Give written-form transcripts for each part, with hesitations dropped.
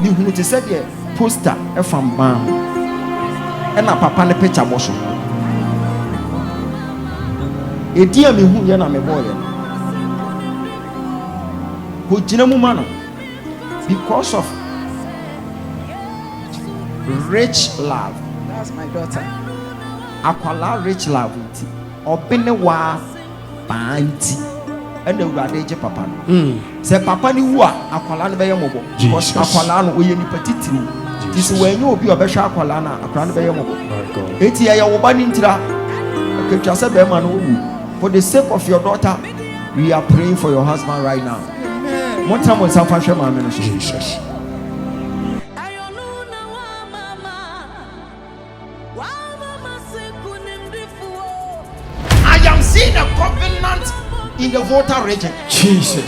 Me who te said the poster from bam. And a papa the picture was. A dear me who yana me boy. Who jinamu mano because of rich love. That's my daughter. Akwala rich love. Obene wa banti. And the Radeja papa. Say papa ni wa akwala no be yomobo. Because akwala no oye ni petitiri. This when you be obesha akwala na akwala no be yomobo. Eti ya wo ba ni ntira. Oketwa se be ma no wu. For the sake of your daughter, we are praying for your husband right now. One time was our fashion man. Jesus. I am seeing a covenant in the Volta region. Jesus.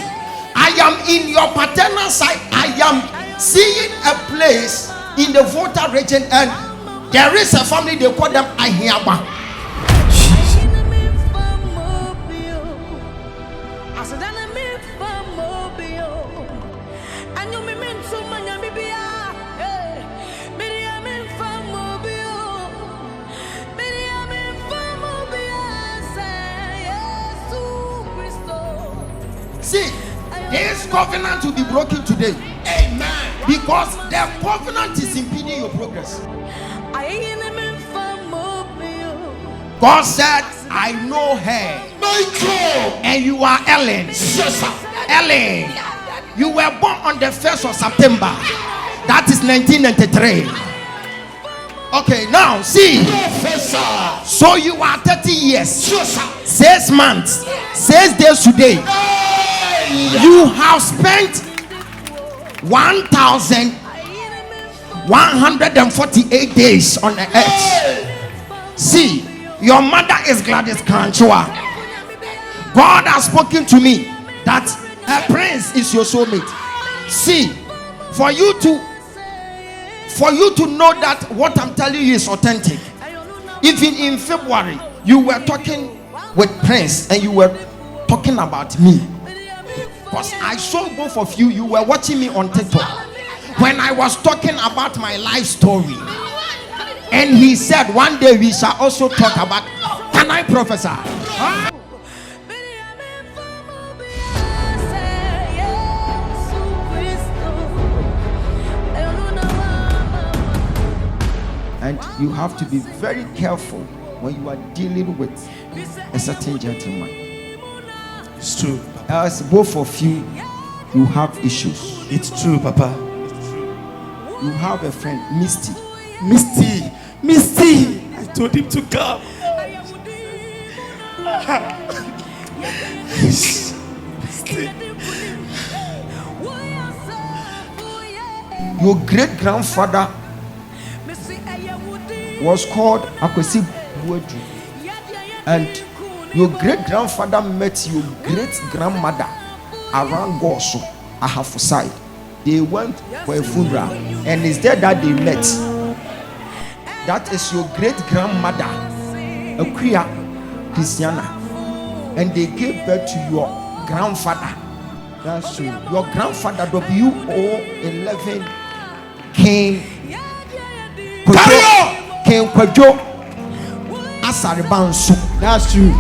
I am in your paternal side. I am seeing a place in the Volta region, and there is a family, they call them Ogyaba. See, this covenant will be broken today. Amen. Because the covenant is impeding your progress. God said, I know her. And you are Ellen. Ellen, you were born on the 1st of September. That is 1993. Okay, now see. So you are 30 years, 6 months, 6 days today. You have spent 1,148 days on the earth. See, your mother is Gladys Kanchua. God has spoken to me that a prince is your soulmate. See, for you to know that what I'm telling you is authentic. Even in February, you were talking with Prince and you were talking about me. Because I saw both of you, you were watching me on TikTok when I was talking about my life story. And he said, one day we shall also talk about. Can I prophesy? Huh? And you have to be very careful when you are dealing with a certain gentleman. It's true. Else both of you have issues. It's true, Papa. You have a friend, Misty. I told him to come. Your great grandfather was called Akwesi Buedu, and your great grandfather met your great grandmother around Goso, Ahafuside. They went for a funeral, and it's there that they met. That is your great grandmother, Akuya Christiana, and they gave birth to your grandfather. That's true. Your grandfather, WO11 King Kwajo Asaribansu. That's true.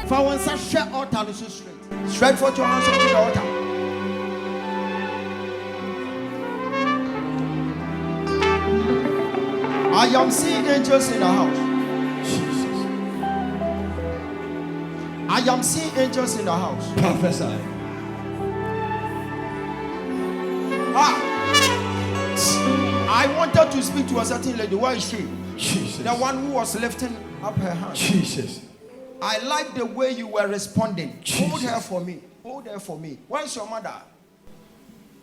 For one such share altar is so straight. Straight for your hands up to the altar. I am seeing angels in the house. Jesus. I am seeing angels in the house. Prophesy. I wanted to speak to a certain lady. Where is she? Jesus. The one who was lifting up her hand. Jesus. I like the way you were responding. Jesus. Hold her for me. Hold her for me. Where's your mother?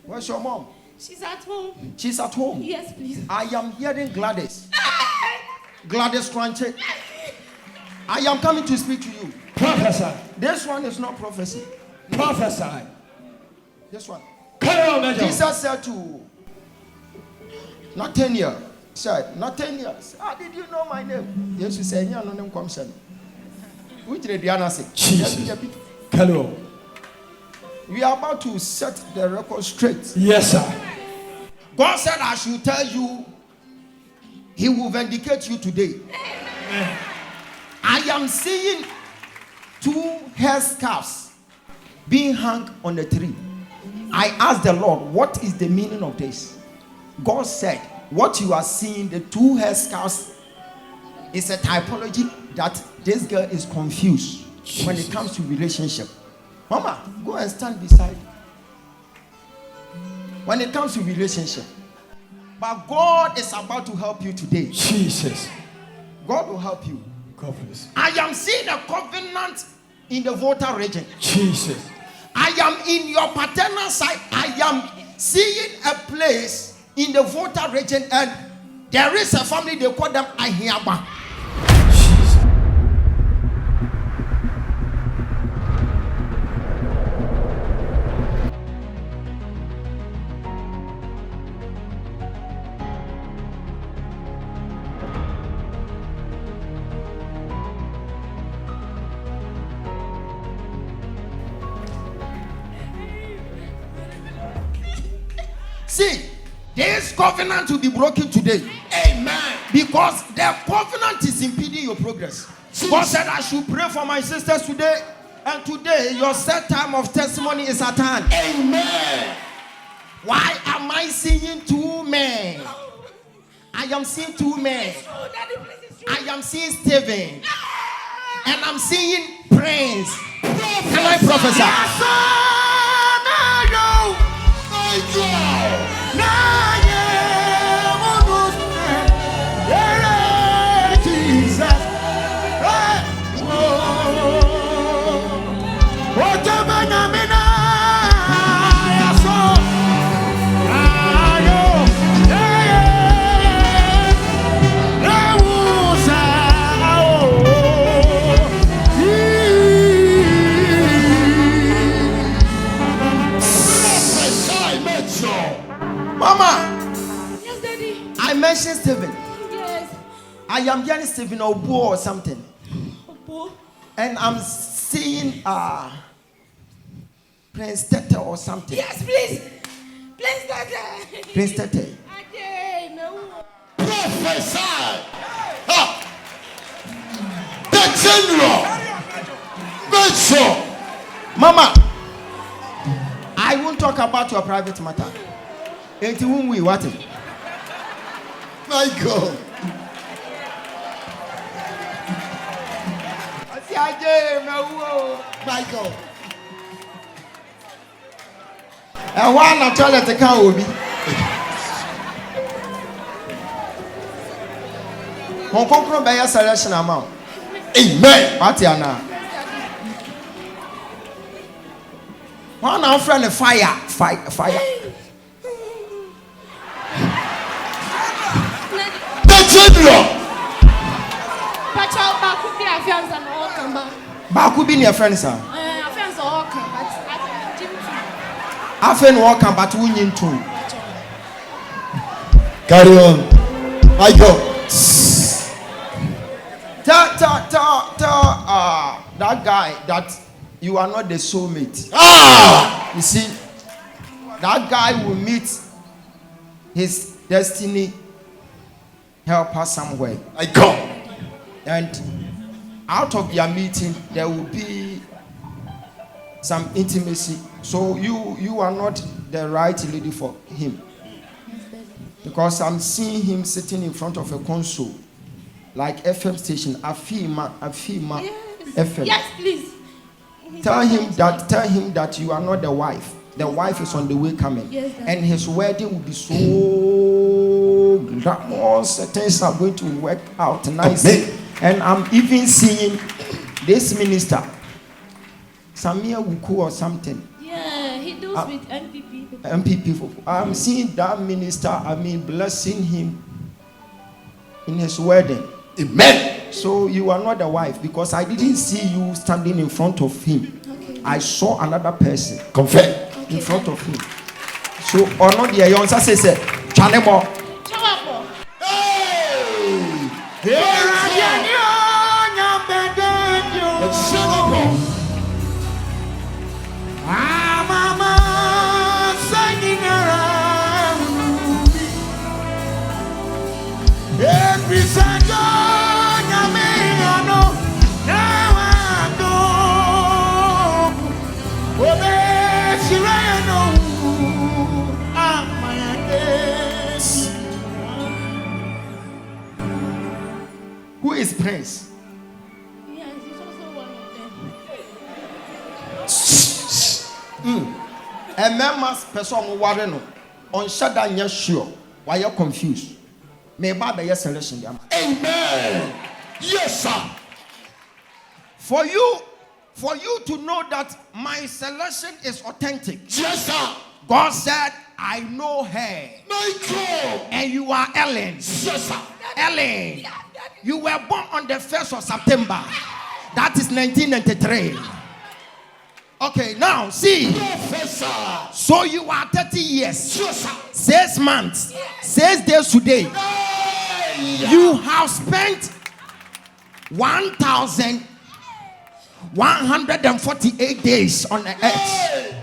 Where's your mom? She's at home. She's at home. Yes, please. I am hearing Gladys. Gladys Crunchy. I am coming to speak to you. Prophesy. This one is not prophecy. Prophesy. This one. Come Jesus said to Nathaniel, said, Nathaniel, did you know my name? Jesus said, "No, no, come, son." Which did Diana say? Jesus. Hello. We are about to set the record straight. Yes, sir. God said, I should tell you, He will vindicate you today. I am seeing 2 hair scarves being hung on a tree. I asked the Lord, what is the meaning of this? God said, what you are seeing, the 2 hair scarves, is a typology that this girl is confused when it comes to relationship. Mama, go and stand beside. When it comes to relationship. But God is about to help you today. Jesus. God will help you. God bless. I am seeing a covenant in the Volta region. Jesus. I am in your paternal side. I am seeing a place in the Volta region, and there is a family, they call them Ogyaba. See, this covenant will be broken today. Amen. Because the covenant is impeding your progress. God said I should pray for my sisters today. And today, your set time of testimony is at hand. Amen. Why am I seeing 2 men? I am seeing 2 men. I am seeing Stephen. And I'm seeing Prince. Can I prophesy? Mama. Yes, Daddy. I mentioned Stephen. Yes. I am hearing Stephen Obo or something. Obo. And I'm seeing Prince Tete or something. Yes, please. Please, Daddy. Prince Tete. Again, no. Prophesy. The general. Make sure. Mama, I won't talk about your private matter. Ain't whom we what? My God. My God. And why not toilet the car will be? Hong Kong by your selection amount. Amen. What you now? One our friend fire. The general. Pacha, Baku be a fiance and all come back. Baku be your friend, sir. A fiance all come, but I think I friend walk but we need to. Carry on. My God. Tell that guy that you are not the soulmate. You see, that guy will meet his destiny helper somewhere. My God. And out of their meeting, there will be some intimacy. So you are not the right lady for him. Because I'm seeing him sitting in front of a console, like FM station, Afima, yes. FM. Yes, please. Tell him that you are not the wife. The wife is on the way coming. Yes, and his wedding will be so glamorous. Things are going to work out nicely. Amen. And I'm even seeing this minister, Samia Wuku or something. Yeah, he does with MPP. MPP. I'm seeing that minister, blessing him in his wedding. Amen. So you are not the wife, because I didn't see you standing in front of him. Okay. I saw another person Confess. in front of him. So or not the Yonsa says Chanemo. Chawapo. The general. is Prince? Yes, he's also one of them. A member's person worry no. On shada nya sure. Why you confused? May Baba yes selection them. Amen. Yes, sir. For you to know that my selection is authentic. Yes, sir. God said, I know her. My God. And you are Ellen. Yes, sir. Ellen, you were born on the 1st of September. That is 1993. Okay, now see. Professor. So you are 30 years. Yes, sir. 6 months. 6 days today. You have spent 1,148 days on the earth.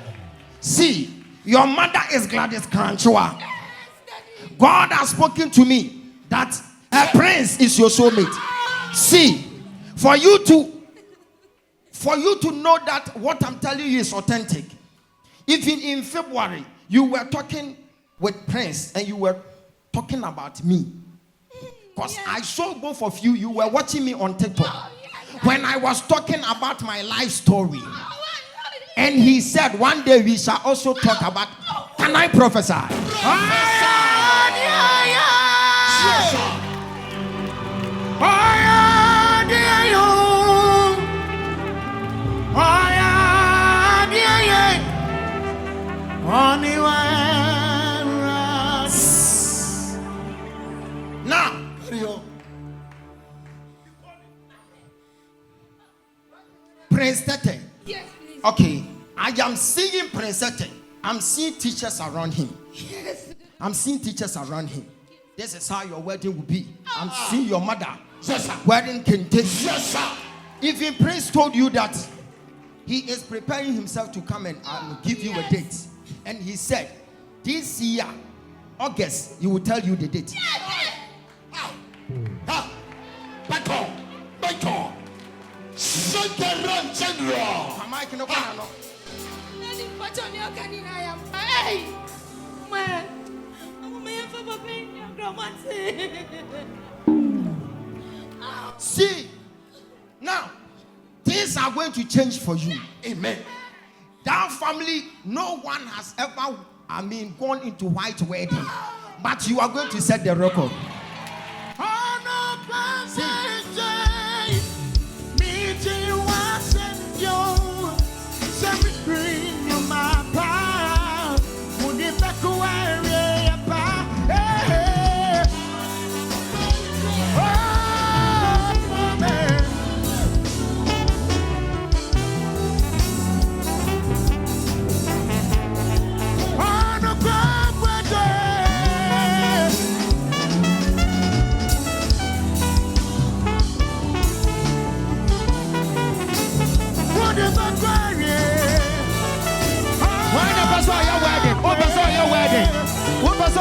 See, your mother is Gladys Kranchua. God has spoken to me that a prince is your soulmate. See, for you to know that what I'm telling you is authentic. Even in February, you were talking with Prince and you were talking about me. Because I saw both of you, you were watching me on TikTok. When I was talking about my life story. And he said, one day we shall also talk about, can I prophesy? Now, Prince Tete. Yes, please. Okay, I am seeing Prince Tete. I'm seeing teachers around him. Yes. I'm seeing teachers around him. This is how your wedding will be. I'm seeing your mother. Yes, sir. Wedding can take. Yes, sir. Even Prince told you that he is preparing himself to come and give you a date. And he said, this year, August, he will tell you the date. Michael. Second General. Am I can open or not? Hey, man. I'm a for paying your grandma. See, now things are going to change for you. Amen. That family, no one has ever, gone into white wedding, but you are going to set the record.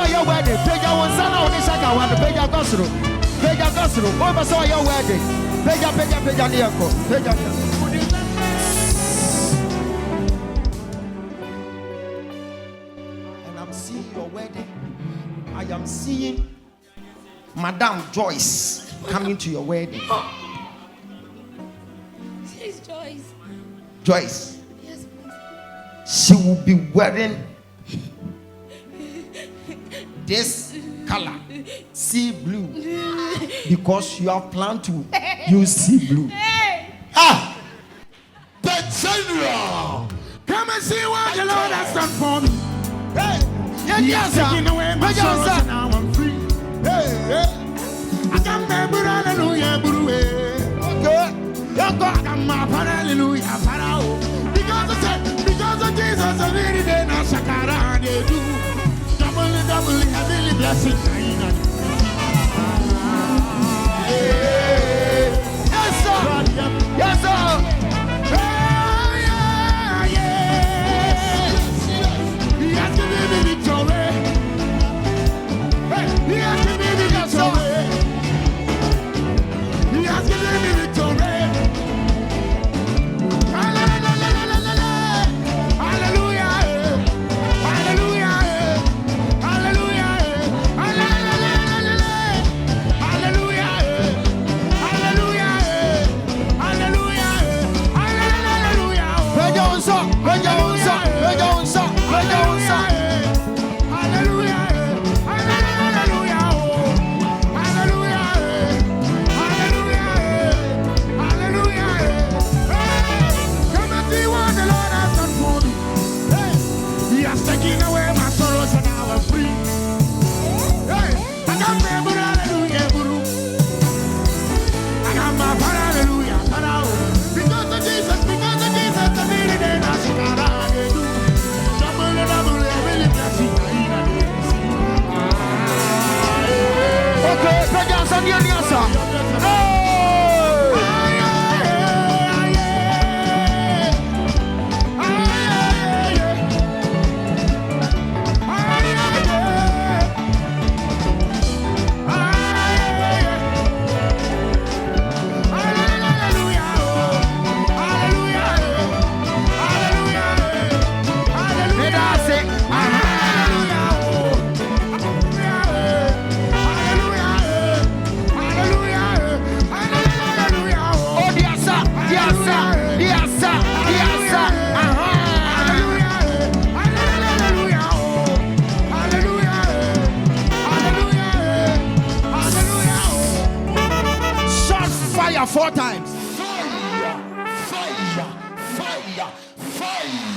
Your wedding, pay your one son on this second one, pay your gospel, over saw your wedding, pay your and I'm seeing your wedding. I am seeing Madame Joyce coming to your wedding. She's Joyce. Joyce. Yes, please. She will be wearing this color, sea blue, because you have planned to use sea blue. The General. Come and see what the Lord has done for me. Hey, Yes, taking away my sorrows and now I'm free. Hey. I can remember hallelujah, okay. I can map hallelujah, because of Jesus, every day now Shakara they do. Double, heavenly blessing. Yes, sir. Yes, sir. He has given me victory. He has given me victory. He has given me victory. Hallelujah. Hallelujah. Hallelujah.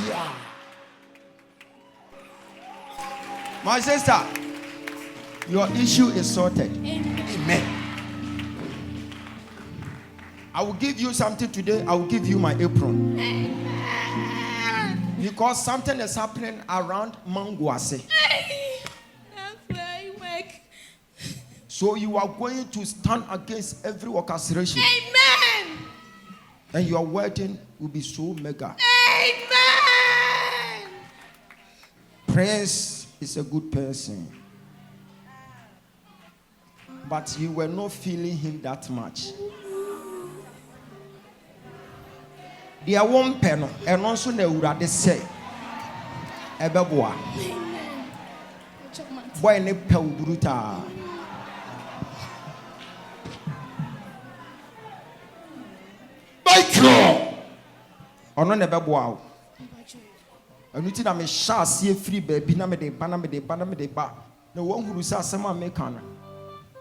Yeah. My sister, your issue is sorted. Amen. I will give you something today. I will give you my apron. Because something is happening around Manguase. That's where I work. So you are going to stand against every orchestration. Amen. And your wedding will be so mega. Amen. Prince is a good person. But you were not feeling him that much. They are one pen, and also the Urade say, Ebeboa. Amen. Boy, ne pel bruta. Michael. Ono ne beboa. Anuti na me sha see free baby na me de ba. Na won huru say asema me kan.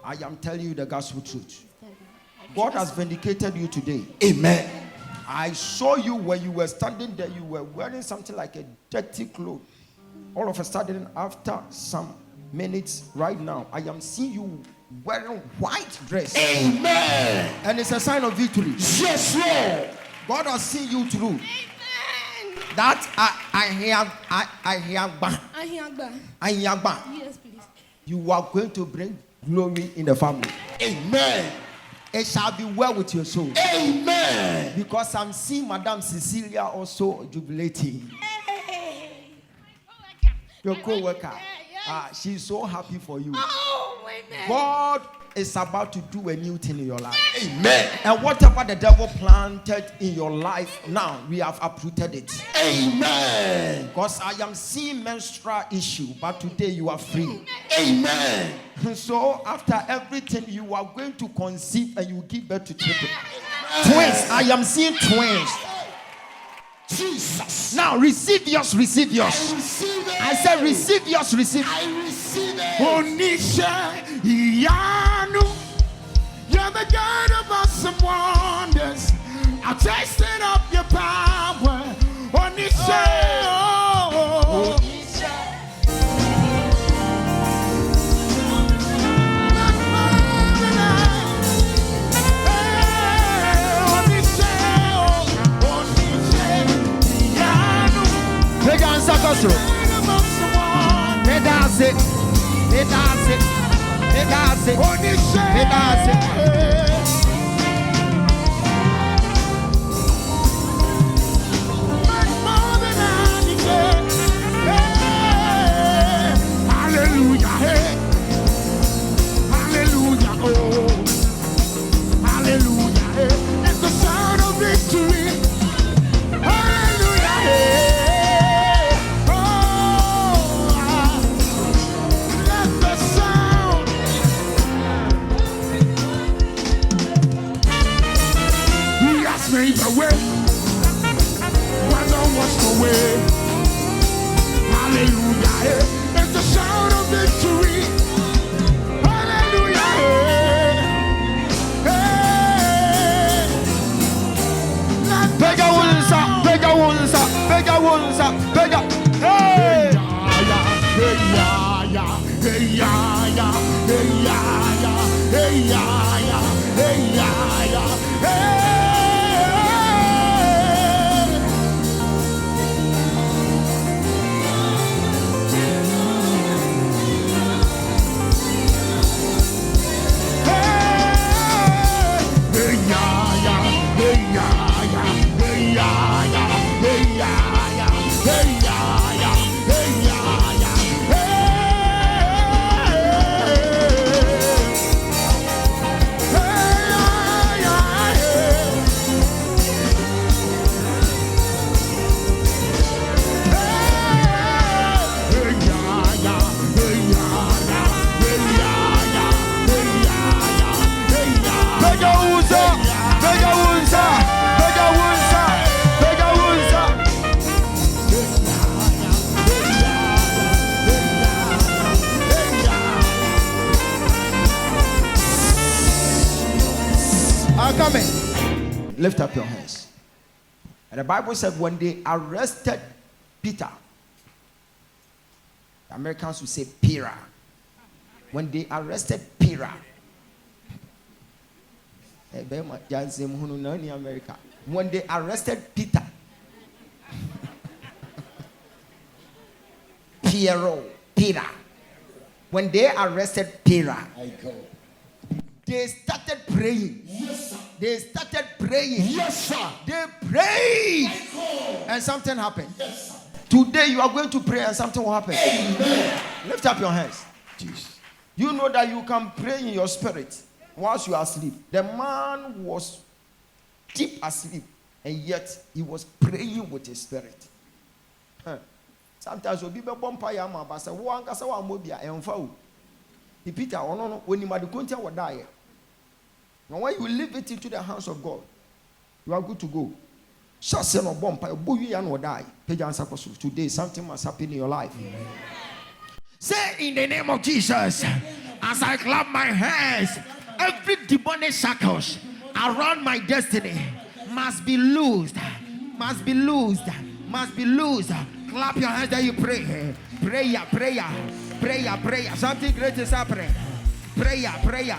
I am telling you the gospel truth. God has vindicated you today. Amen. I saw you when you were standing there, you were wearing something like a dirty cloth. All of a sudden, after some minutes, right now, I am seeing you wearing white dress. Amen. And it's a sign of victory. Yes, Lord. God has seen you through. Amen. That I hear. Yes, please. You are going to bring glory in the family. Amen. It shall be well with your soul. Amen. Because I'm seeing Madame Cecilia also jubilating. Hey. Your co-worker. She's so happy for you. Oh, amen. God is about to do a new thing in your life. Amen. And whatever the devil planted in your life, now we have uprooted it. Amen. Because I am seeing menstrual issue, but today you are free. Amen. So after everything, you are going to conceive and you give birth to children. Twins. I am seeing twins. Jesus. Now receive yours, receive I yours. receive it. I said receive yours, receive. I receive it. Onisha Yanu, you're the God of awesome wonders. I'm tasting up your power. Onisha, oh. Hallelujah, hey. Hallelujah, oh. Hallelujah, hey. That's the sound of victory. Hallelujah, hey. Oh, that's the sound. He has made the way. Why don't wash the way? Hallelujah, hey. That's the sound of victory. Hallelujah, hey. Hey. Let the sound. Hey. Coming. Lift up your hands. And the Bible said when they arrested Peter. The Americans would say Peter. When they arrested Peter, when they arrested Peter, Peter. When they arrested Peter, they started praying. Yes, sir. They started praying. Yes, sir. They prayed. And something happened. Yes, sir. Today you are going to pray and something will happen. Amen. Lift up your hands. Jesus. You know that you can pray in your spirit whilst you are asleep. The man was deep asleep and yet he was praying with his spirit. Sometimes we be bompa ya ma ba say wo ankasa wa mobia emfa o. Peter ono no onimade kontia wo die. Now when you leave it into the hands of God, you are good to go. Just say no bompa bo wi ya no die. Page answer for today something must happen in your life. Amen. Say in the name of Jesus, as I clap my hands, every demonic shackles around my destiny must be loosed, must be loosed, must be loosed. Clap your hands that you pray. Prayer, prayer, prayer, prayer. Something great is happening. Prayer, prayer.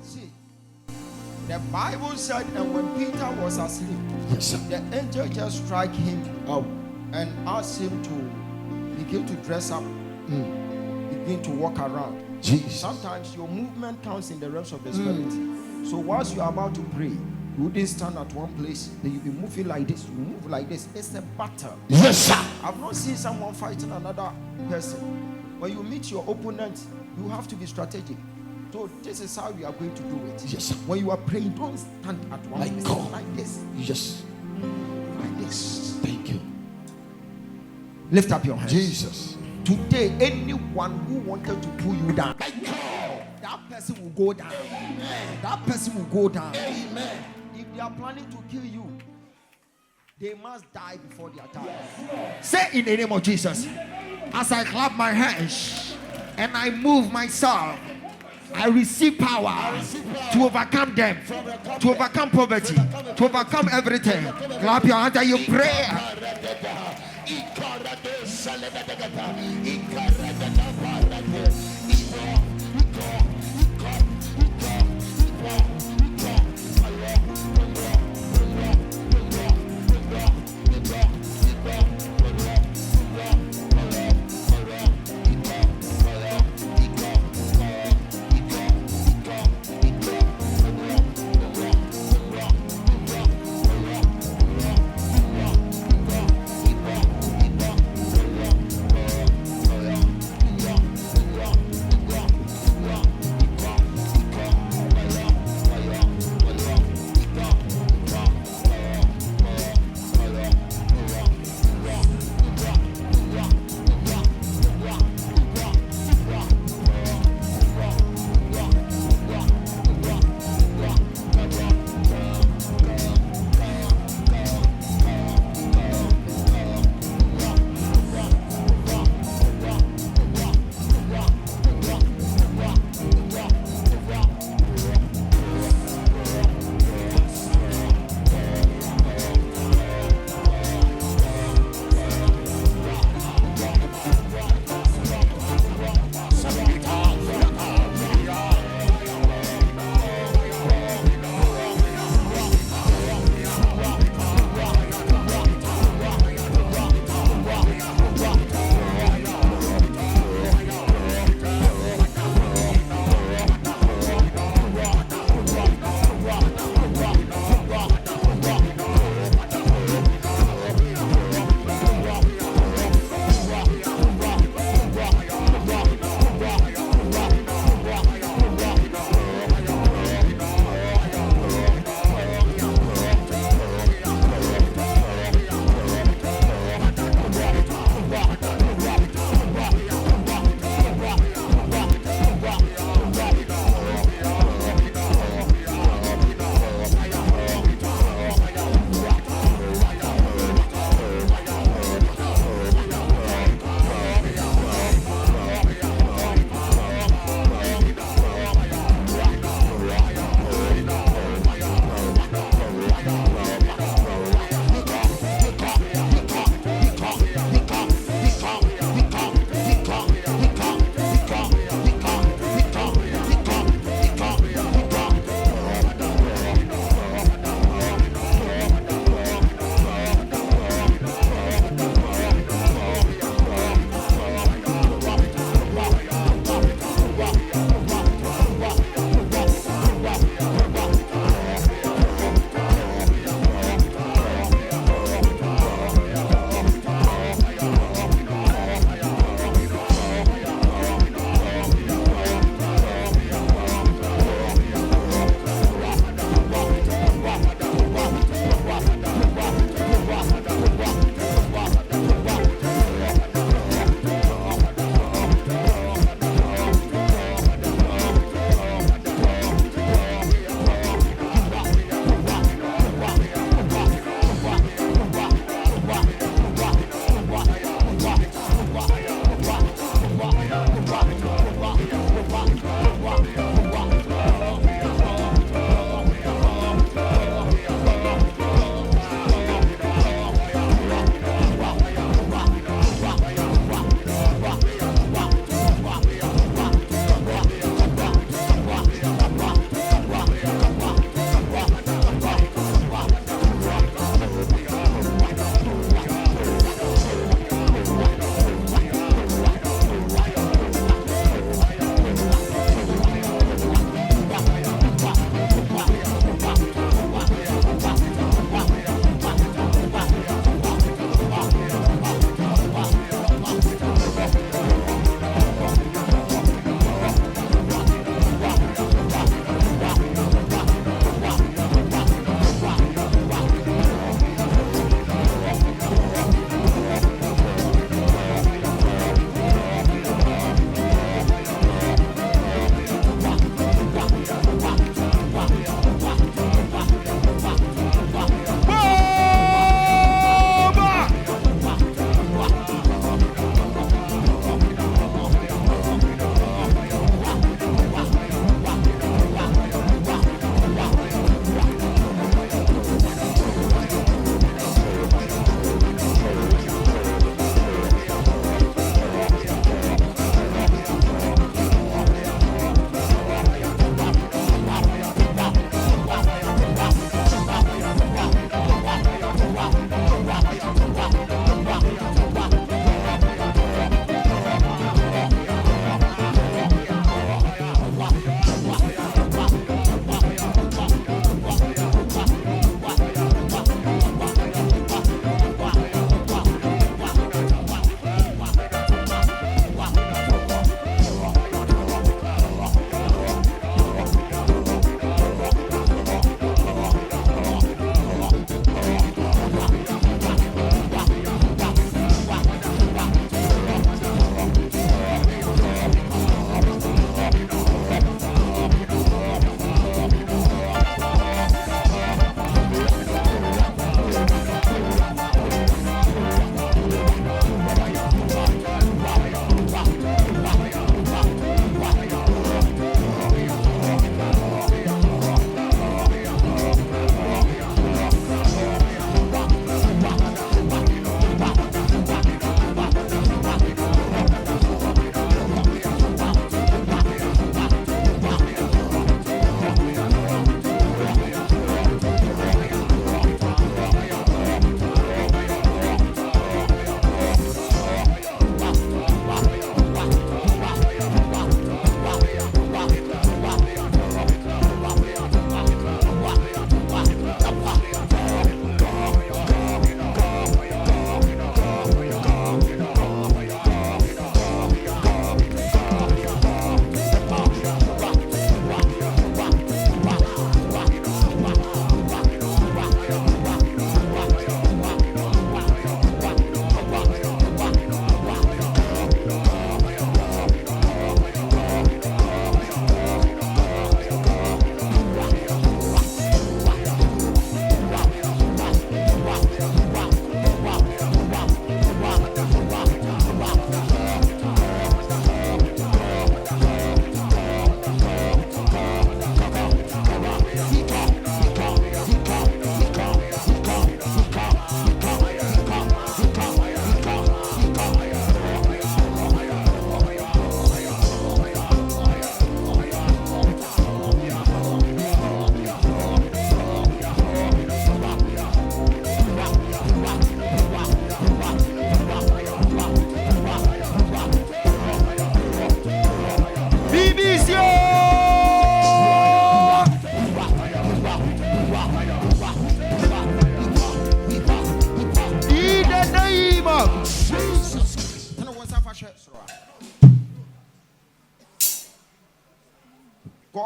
See, the Bible said, and when Peter was asleep, Yes, sir. the angel just struck him up and asked him to begin to dress up, begin to walk around. Jesus. Sometimes your movement counts in the realms of the spirit. So whilst you are about to pray, you wouldn't stand at one place, then you'll be moving like this, you move like this. It's a battle. Yes, sir. I've not seen someone fighting another person. When you meet your opponent, you have to be strategic. So this is how you are going to do it. Yes, sir. When you are praying, don't stand at one My place God. like this. Yes. Like this. Thank you. Lift up your hands. Jesus. Today, anyone who wanted to pull you down, My God. that person will go down. Amen. That person will go down. Amen. If they are planning to kill you, they must die before their time. Say in the name of Jesus, as I clap my hands and I move myself, I receive power to overcome them, to overcome poverty, to overcome everything. Clap your hands and you pray.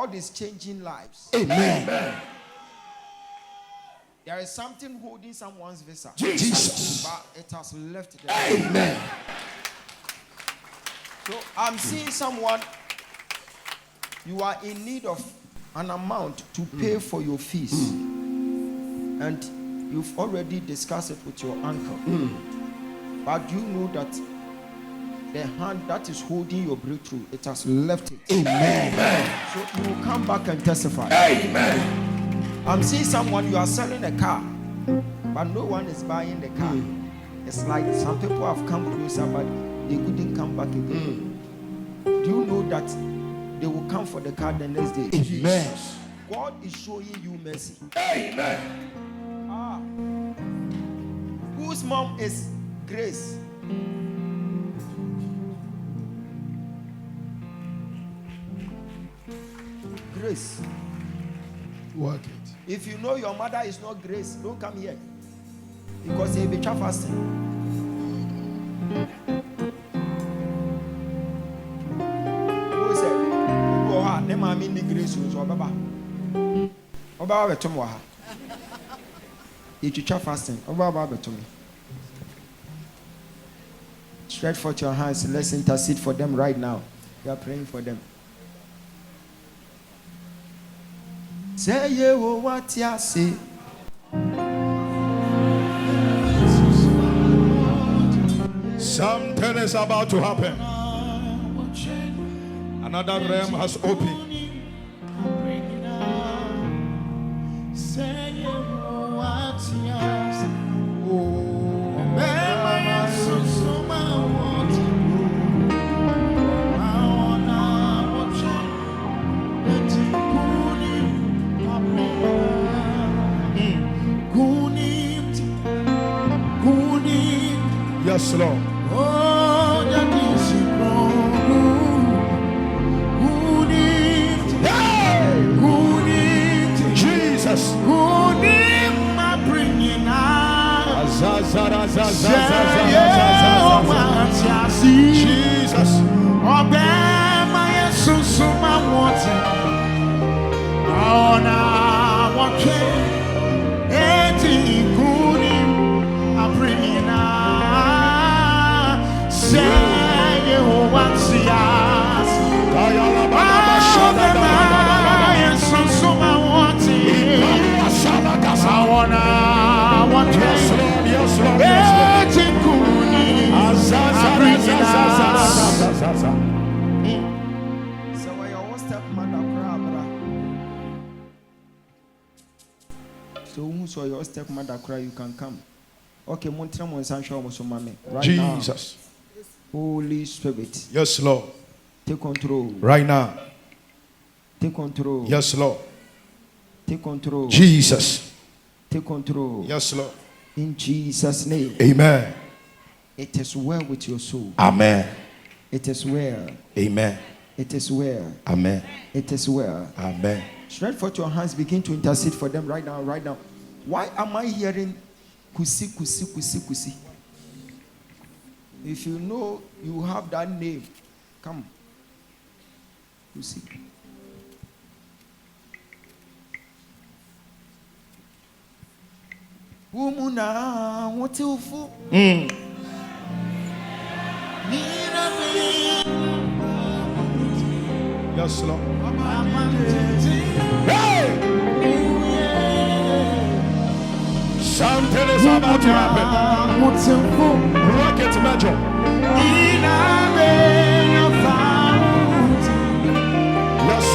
God is changing lives. Amen. There is something holding someone's visa. Jesus. But it has left them. Amen. So I'm seeing someone, you are in need of an amount to pay for your fees. And you've already discussed it with your uncle. But you know that the hand that is holding your breakthrough, it has left it. Amen. So you will come back and testify. Amen. I'm seeing someone, you are selling a car, but no one is buying the car. It's like some people have come closer, but they couldn't come back again. Do you know that they will come for the car the next day? Amen. God is showing you mercy. Amen. Whose mom is Grace? Grace. Work it. If you know your mother is not Grace, don't come here. Because you'll be fasting. Who said, "Oh, ne mami ni Grace so baba." Oba wa betom wa ha. You fasting. Oba ba betom. Stretch forth your hands. Let's intercede for them right now. We are praying for them. Say ye wo what ya say. Something is about to happen. Another realm has opened. Yes, Lord. Oh, Jesus. Jesus. So when your stepmother cry, so who saw your stepmother cry, you can come. Okay, Montreal Monsanto Mosomame. Right Jesus. now. Holy Spirit. Yes, Lord. Take control. Right now. Take control. Yes, Lord. Take control. Jesus. Take control. Yes, Lord. In Jesus' name. Amen. It is well with your soul. Amen. It is well. Amen. It is well. Amen. It is well. Amen. Stretch forth your hands. Begin to intercede for them right now. Right now. Why am I hearing kusi, kusi, kusi, kusi? If you know you have that name, come. Kusi. Umuna wotilfu. Yes, Lord. Hey! Something is about to happen. Rocket Major. Yes,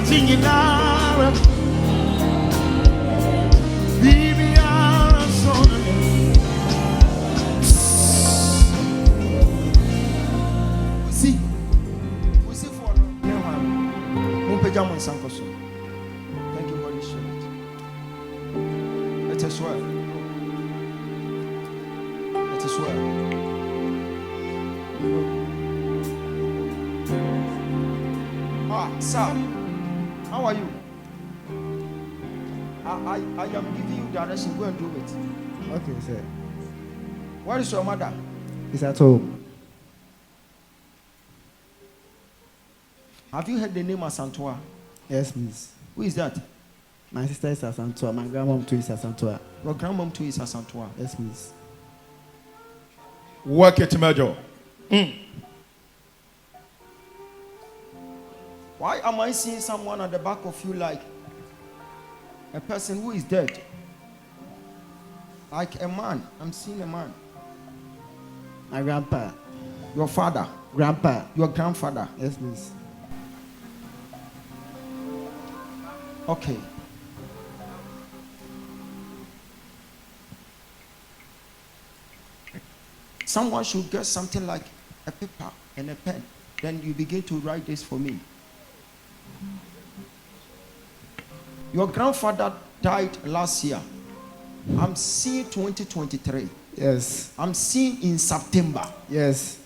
Atinginara. Bibiara Sona. See for no. Thank you, Holy Spirit. Let us swear. Let us swear. Sir, how are you? I am giving you direction. Go and do it. Okay, sir. Where is your mother? It's at home. Have you heard the name Asantua? Yes, please. Who is that? My sister is Asantua. My grandmom too is Asantua. Your grandmom too is Asantua. Yes, please. Work it, Major. Why am I seeing someone at the back of you like a person who is dead? Like a man. I'm seeing a man. My grandpa. Your father. Grandpa. Your grandfather. Yes, please. Okay. Someone should get something like a paper and a pen. Then you begin to write this for me. Your grandfather died last year. I'm seeing 2023. Yes. I'm seeing in September. Yes.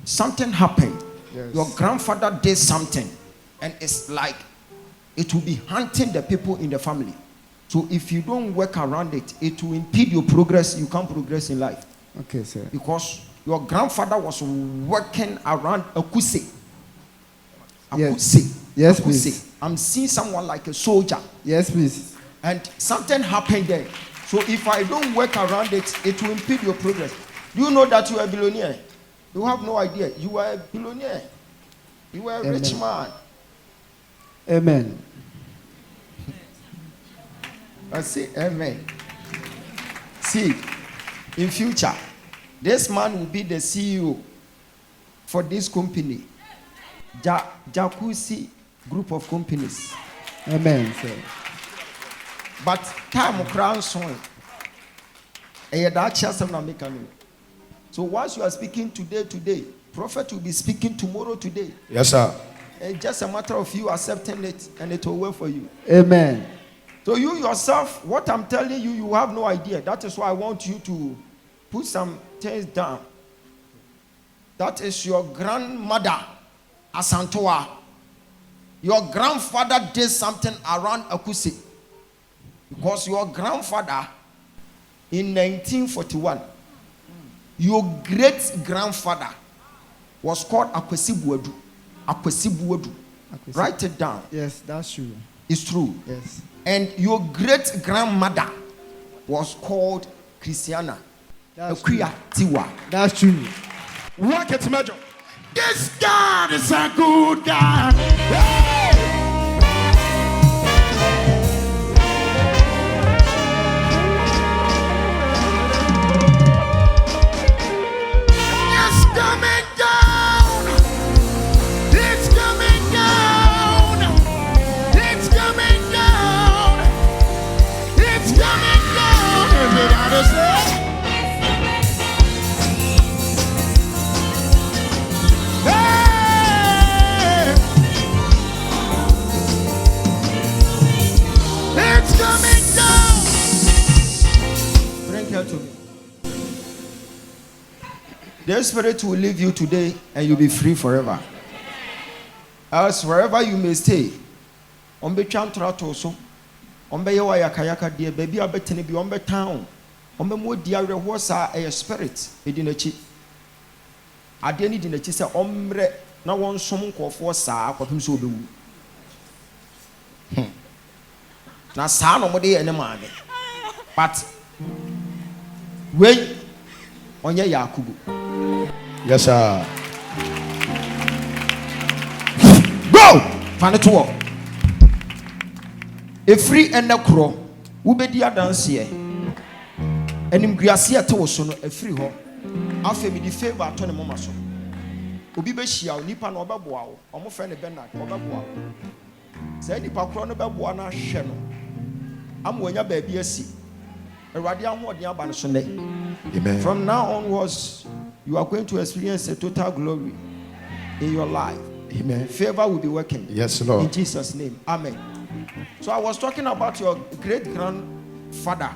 Something happened. Yes. Your grandfather did something. And it's like it will be hunting the people in the family. So if you don't work around it, it will impede your progress. You can't progress in life. Okay, sir. Because your grandfather was working around Akuse. Yes. Yes, please. I'm seeing someone like a soldier. Yes, please. And something happened there. So if I don't work around it, it will impede your progress. You know that you are a billionaire. You have no idea. You are a billionaire. You are a rich man. Amen. I say amen. See, in future, this man will be the CEO for this company. Jacuzzi group of companies. Amen, sir. But time crown song. So once you are speaking today, prophet will be speaking tomorrow today. Yes, sir. It's just a matter of you accepting it and it will work for you. Amen. So you yourself, what I'm telling you, you have no idea. That is why I want you to put some things down. That is your grandmother, Asantoa. Your grandfather did something around Akuse. Because your grandfather, in 1941, your great-grandfather was called Akwesi Buadu. Akwesi Buadu. Write it down. Yes, that's true. It's true. Yes. And your great-grandmother was called Christiana. That's true. Tiwa. That's true. Work it, Major. This God is a good God. Hey! It's coming down. It's coming down. It's coming down. It's coming down. Everybody say. Hey! It's coming down. Bring her to me. The Spirit will leave you today and you'll be free forever. Else, wherever you may stay, on be chantrato so, on be yawa yakayaka dear baby, I bet be on be town, on be more dear was a spirit, it in a chip. I didn't in a chisa ombre, no one some call for sa, for him so do. Now, son of day and a man. But wait on your Yakubu. Yes, sir. Go! Fanatuo. A free and a crow. Ubedia dance here. And in Gracia Tosono, a free home. After me the favor to the Momaso. Ubibe Shia, Nipan Obabuao, or more friend Bernard, Obabuao. Say the pakro no be boa na hwe no. Am wanya ba bi asi. Awurade ahode aba no so ne. Amen. From now onwards, you are going to experience a total glory in your life. Amen. Favor will be working. Yes, In Lord. Jesus' name. Amen. So I was talking about your great grandfather.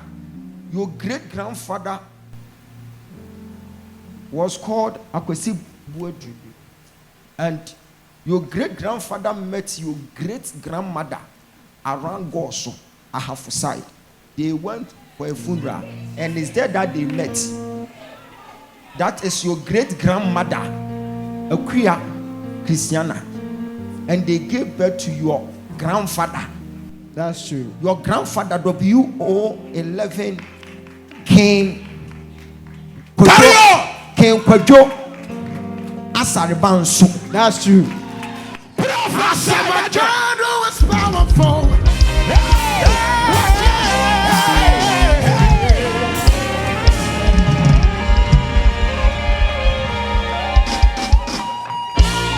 Your great grandfather was called Akwesi Buedru. And your great grandfather met your great grandmother around Goso, Ahafuside. They went for a funeral, and it's there that they met. That is your great grandmother, Aquia Christiana, and they gave birth to your grandfather. That's true. Your grandfather, WO11 King Kwajo Asaribansu. That's true. Prophet is powerful.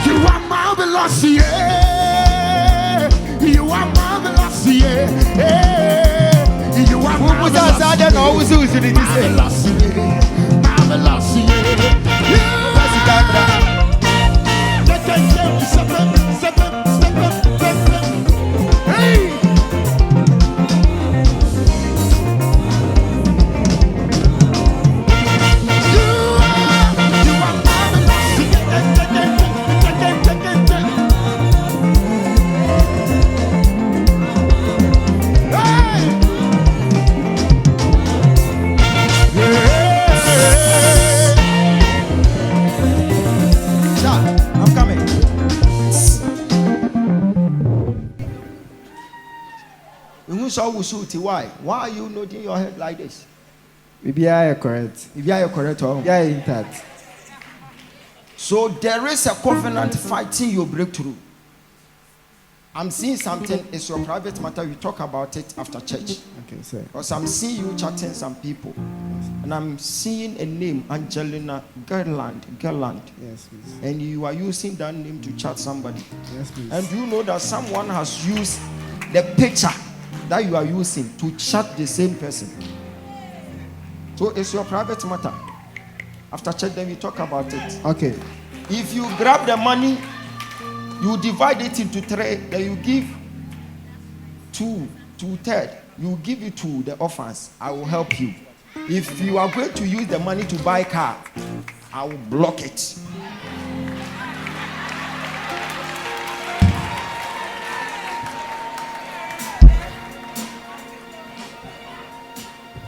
You are marvelous, yeah. You are marvelous, yeah. You are marvelous, marvelous, yeah. Marvelous, yeah. Hey. You are marvelous, I'm coming. Why? Why are you nodding your head like this? Maybe I are correct. If you are correct, Yeah, intact. so there is a covenant fighting your breakthrough. I'm seeing something. It's your private matter. We talk about it after church. Okay, sir. Because I'm seeing you chatting some people, and I'm seeing a name, Angelina Gerland, Yes, please. and you are using that name to chat somebody. Yes, please. And you know that someone has used the picture that you are using to chat the same person. So it's your private matter. After church, then we talk about it. Okay. If you grab the money, you divide it into three, then you give two-thirds. You give it to the orphans. I will help you. If you are going to use the money to buy car, I will block it.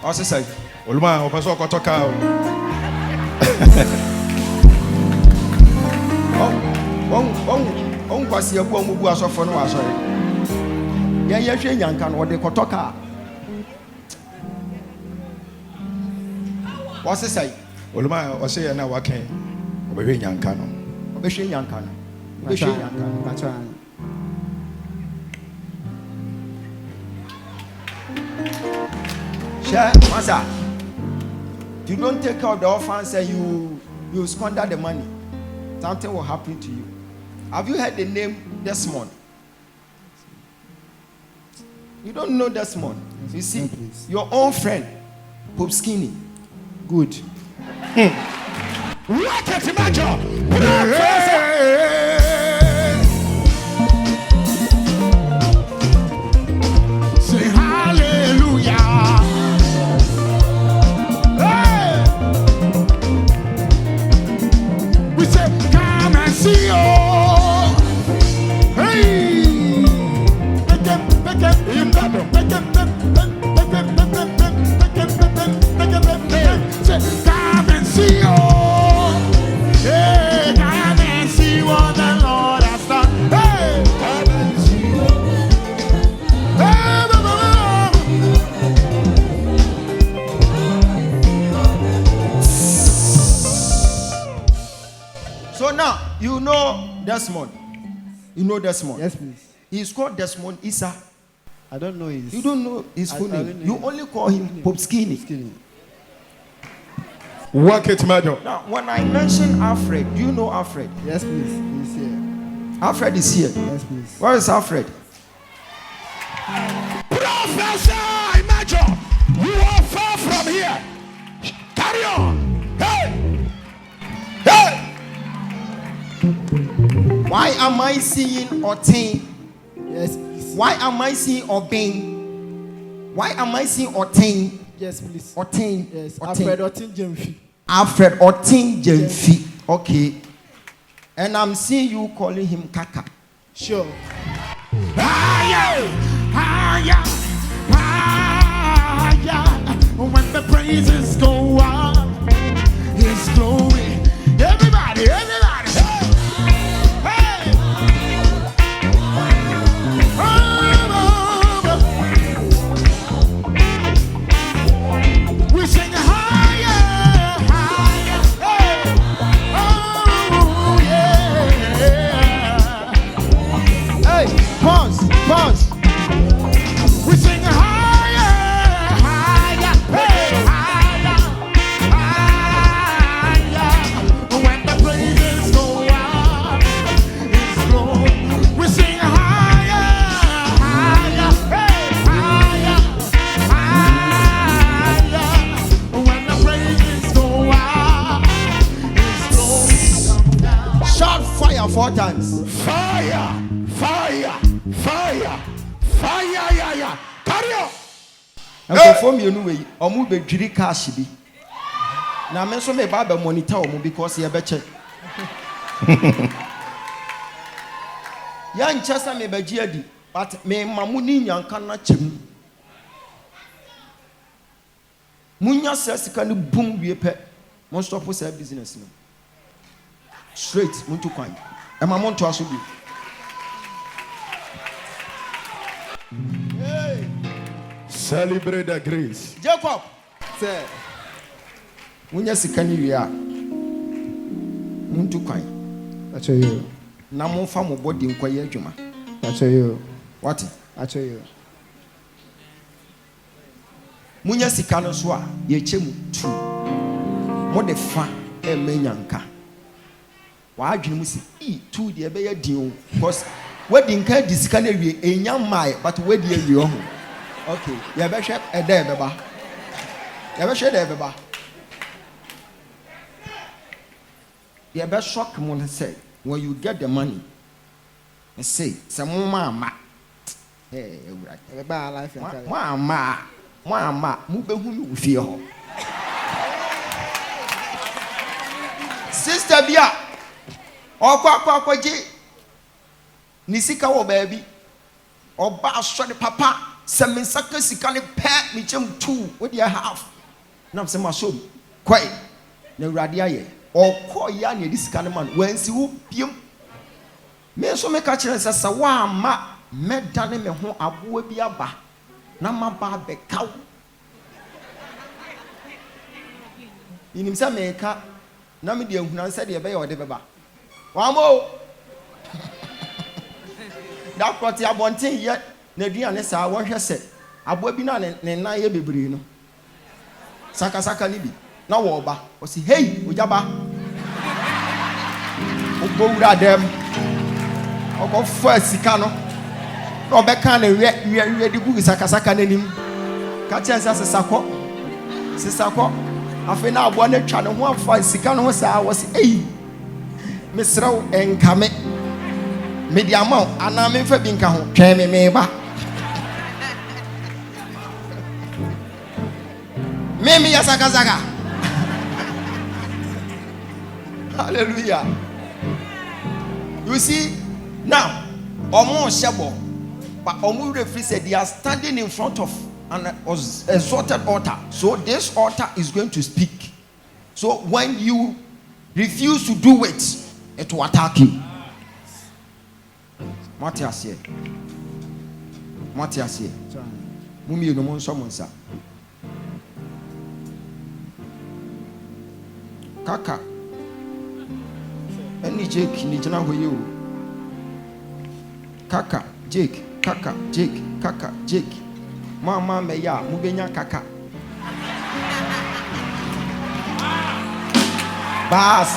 Also say, Oluma, opeso kotoka. on kwasi ebu omubu asofo no asore. Ya hwe nyanka no de kotoka. What's say? Oluma, ose ya na waken. Obehwe nyanka no. Obehwe nyanka no. Obehwe nyanka no. That's right. Share, master. You don't take out the orphans and you squander the money. Something will happen to you. Have you heard the name Desmond? You don't know Desmond. You see, your own friend, Pope Skinny. Good. Rock it, Major. Say hallelujah. Hey. We say, come and see, oh. Hey. Say, come and see, oh. Hey, come and see what the Lord has done. Hey, come and see. Hey, So now, you know Desmond. You know Desmond. Yes, please. He's called Desmond Issa. I don't know his. You don't know his full I name. don't know You his- only call him Pope Skinny. Skinny. Work it, Major. Now, when I mention Alfred, do you know Alfred? Yes, please. He's here. Alfred is here. Yes, please. Where is Alfred? Prophesy, Major. You are far from here. Carry on. Hey. Hey. Why am I seeing Otin? Yes, please. Why am I seeing Obin? Why am I seeing Otin? Yes, please. Otin. Yes. Otin. Alfred Otin Jemfi. Alfred Otin Jemfi. Okay. And I'm seeing you calling him Kaka. Sure. Higher, higher, higher. When the praises go up, His glory. Everybody, everybody. Hey, hey. We sing higher, higher. Hey. Oh, yeah. Hey, pause. We sing higher, higher, hey, higher, higher. When the praises go up, it's glory. We sing higher, higher, hey, higher, higher. When the praises go up, it's glory. Come down. Shout fire 4 times. Fire, fire, fire, fire, yeah, yeah. Carry on. Nkɔfoɔ mmienu wei ɔmo bɛdwiri cash bi na me nso meba abɛ monitor ɔmo because yɛbɛkyɛ yɛnkyɛ sɛ mebɛgye adi but mema mo ne nyanka no akyɛ mu munya sɛ sika no boom wie pɛ mo stop sɛ business no straight muntu kwan ɛma mo ntoa so bi Celebrate the grace. Jacob Sir. munya sika no wie a muntu kwan That's you. na momfa mo body nkɔyɛ adwuma That's you. what That's you. munya sika no so a yɛkyɛ mu tu mo de fa ɛmɛ nyanka wadwene mu si tu deɛ ɛbɛyɛ din o because wadi nka di sika no awie ɛnya mmae but wadi awie ho okay yɛbɛhwɛ ɛdɛ ɛbɛba yɛbɛhwɛ ɛdɛ ɛbɛba yɛbɛshock mo no sɛ when you get the money say sɛ mo ma ewura Everybody life and color. mo ama mo bɛhu me wo fie hɔ sister bi a ɔkɔ ni sika wɔ baabi ɔba asɔre papa sɛ me nsa ka sika ne pɛ me kyɛm 2 wo deɛ half nam sɛ masom kɔe na awurade ayɛ ɔkɔ ya ne ɛde sika no ma no wansi wo biem me nso meka kyerɛ sɛ sɛ woamma mɛdane me ho aboa bi aba na maba abɛka wo yinim sɛ meka na mede ahuna sɛ deɛ ɛbɛyɛ ɔde bɛba wamo da kɔte abɔnten yɛ na aduane saa wɔhwɛ sɛ aboa bi na ne nan yɛ bebree no sakasaka ne bi na wɔba ɔsi hey Ogyaba ɔbɔwura dɛm ɔkɔfa sika no na ɔbɛka ne wɛ de gu sakasaka n'anim ka kyɛn sɛ sesakɔ afei na aboa no atwa ne ho afa sika no ho saa wɔsi hey mesrɛw ɛnkame mede ama wo anaa memfa bi nka ho twɛn me meba meme yɛ sakasaka hallelujah you see now ɔmo hyɛbɔ but ɔmo refri said they are standing in front of an exalted altar, so this altar is going to speak. So when you refuse to do it, it will attack you. Matthias here. Mumi no mon somonsa. Kaka. Any Jake ni jana hoyo. Kaka, Jake, Kaka, Jake, Kaka, Jake. Mama meya, mubenya kaka. Bass.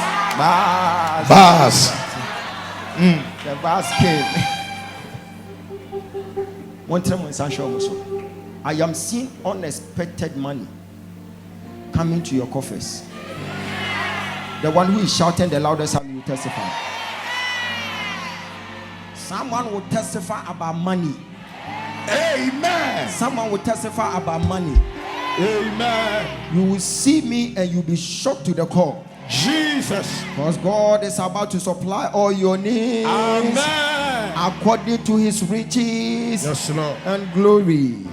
The bass came. One time when Sancho was so. I am seeing unexpected money coming to your coffers. The one who is shouting the loudest, I will testify. Someone will testify about money. Amen. Someone will testify about money. Amen. You will see me and you'll be shocked to the core. Jesus. Because God is about to supply all your needs. Amen. According to his riches Yes, Lord. and glory.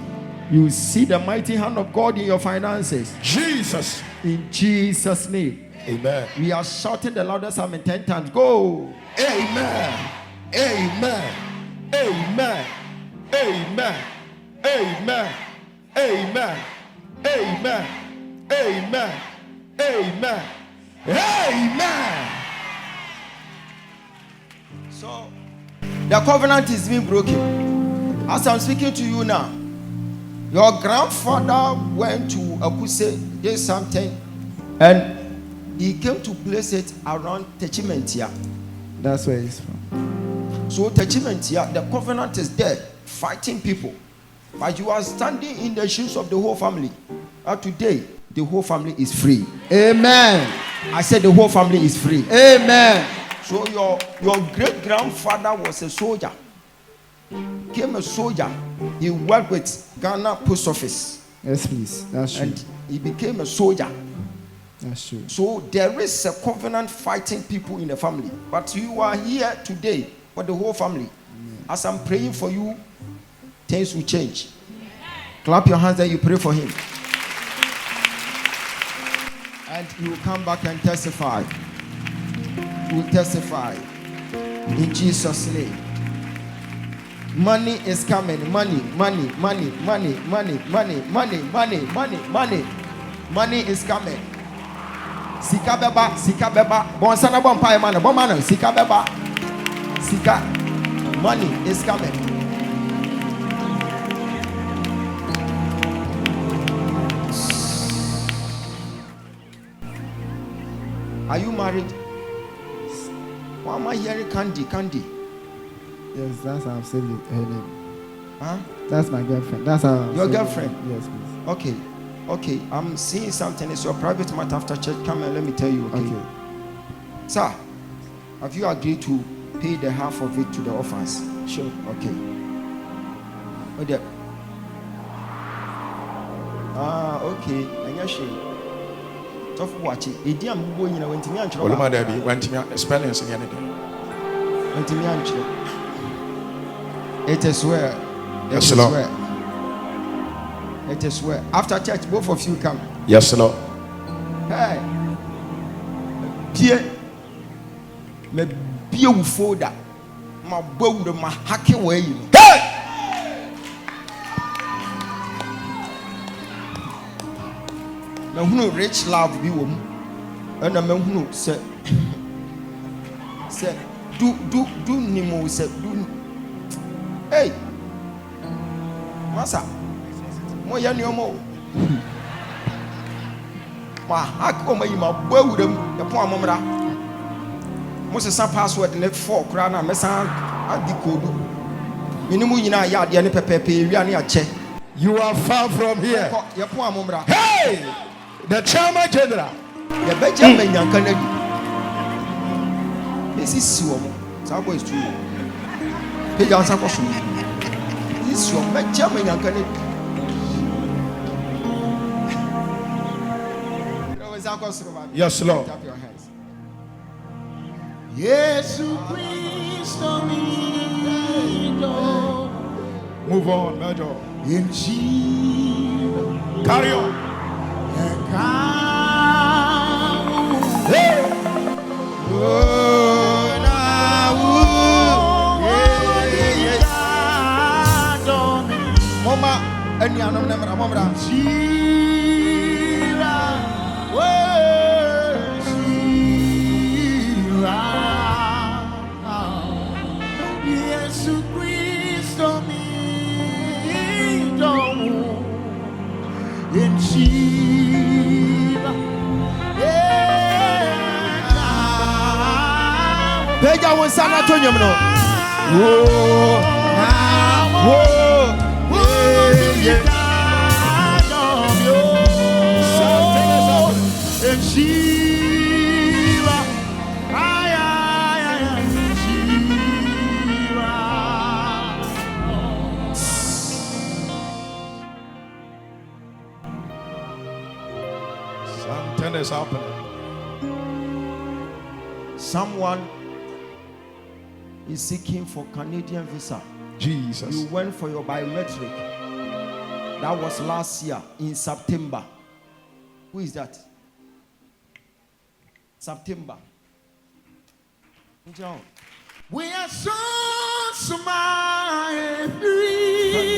You will see the mighty hand of God in your finances. Jesus. In Jesus' name. Amen. We are shouting the loudest amen 10 times. Go. Amen. Amen. Amen. Amen. Amen. Amen. Amen. Amen. Amen. Amen. So the covenant is being broken. As I'm speaking to you now, your grandfather went to Akuse, did something, and he came to place it around Techimentia. That's where he's from. So Techimentia, the covenant is there, fighting people. But you are standing in the shoes of the whole family. And today, the whole family is free. Amen. I said the whole family is free. Amen. So your great-grandfather was a soldier. Became a soldier. He worked with Ghana Post Office. Yes, please. That's true. And he became a soldier. That's true. So there is a covenant fighting people in the family. But you are here today for the whole family. As I'm praying for you, things will change. Clap your hands and you pray for him. And you will come back and testify. You will testify. In Jesus' name. Money is coming. Money, money, money, money, money, money, money, money, money, money. Money is coming. Sika beba, sika beba. Bonsana bompa emana, bomano, sika beba. Sika. Money is coming. Are you married? Why am I hearing Candy? Candy? Yes, that's how I've said it, her name. Huh? That's my girlfriend. That's how I've Your said it. girlfriend? Yes, please. Okay. Okay. I'm seeing something. It's your private matter after church. Come and let me tell you. Okay. Sir, have you agreed to pay the half of it to the orphans? Sure. Okay. Okay. Okay. And you're sure. Tough watch it. Idiom going in a Wentimian. Oluma Debbie went to me spellings in anything. It is where. Yes, Lord. It is where. After church, both of you come. Yes, Lord. Hey. Pierre. Me be folder. My bow, my hacking way. Hey! Me who rich love be woman. And a man who said, do Nemo said, do. Hey, Massa, more young more. My hack over my boy with them, the poor mamma. Most of some password in the 4 crown and Messa at the code. Minimum in our yard, Yanni Pepe, Yanni check. You are far from here. Your poor mamma. Hey, the chairman general. The Benjamin Young Kennedy. This is Sumo. Sabo is true. Pay your answer question. This is your Benjamin Young Kennedy. Yes, Lord. Tap your hands. Yes, move on, Major. In Jesus. Carry on. Hey. Mama, any another number, Mama. Pega one San Antonio. Whoa, whoa, yeah. Something is happening. Someone is seeking for Canadian visa. Jesus. You went for your biometric. That was last year in September. Who is that? September. John. We are so smart free.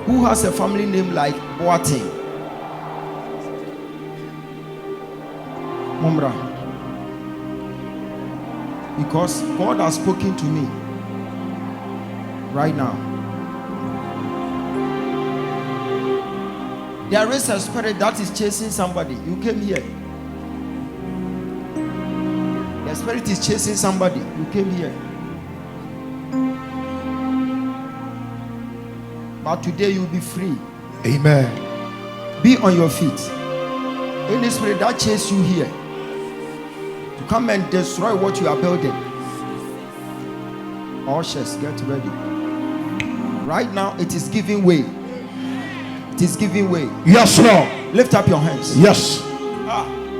Who has a family name like Boateng? Mumra. Because God has spoken to me right now. There is a spirit that is chasing somebody. You came here. The spirit is chasing somebody. You came here. But today you'll be free. Amen. Be on your feet. Any spirit that chases you here to come and destroy what you are building. Ushers, get ready. Right now it is giving way. It is giving way. Yes, Lord. Lift up your hands. Yes.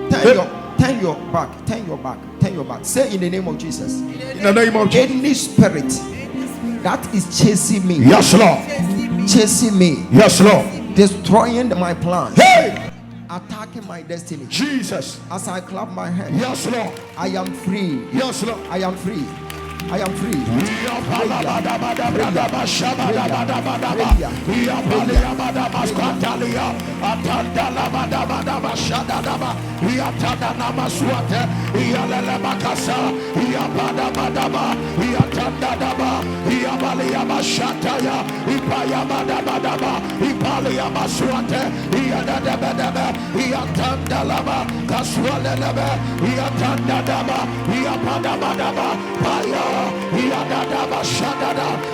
Turn your back. Turn your back. Turn your back. Say in the name of Jesus. In the name of Jesus. Any spirit that is chasing me. Yes, Lord. Chasing me. Yes, Lord. Destroying my plans. Hey! Attacking my destiny. Jesus. As I clap my hands. Yes, Lord. I am free. Yes, Lord. I am free. I am free.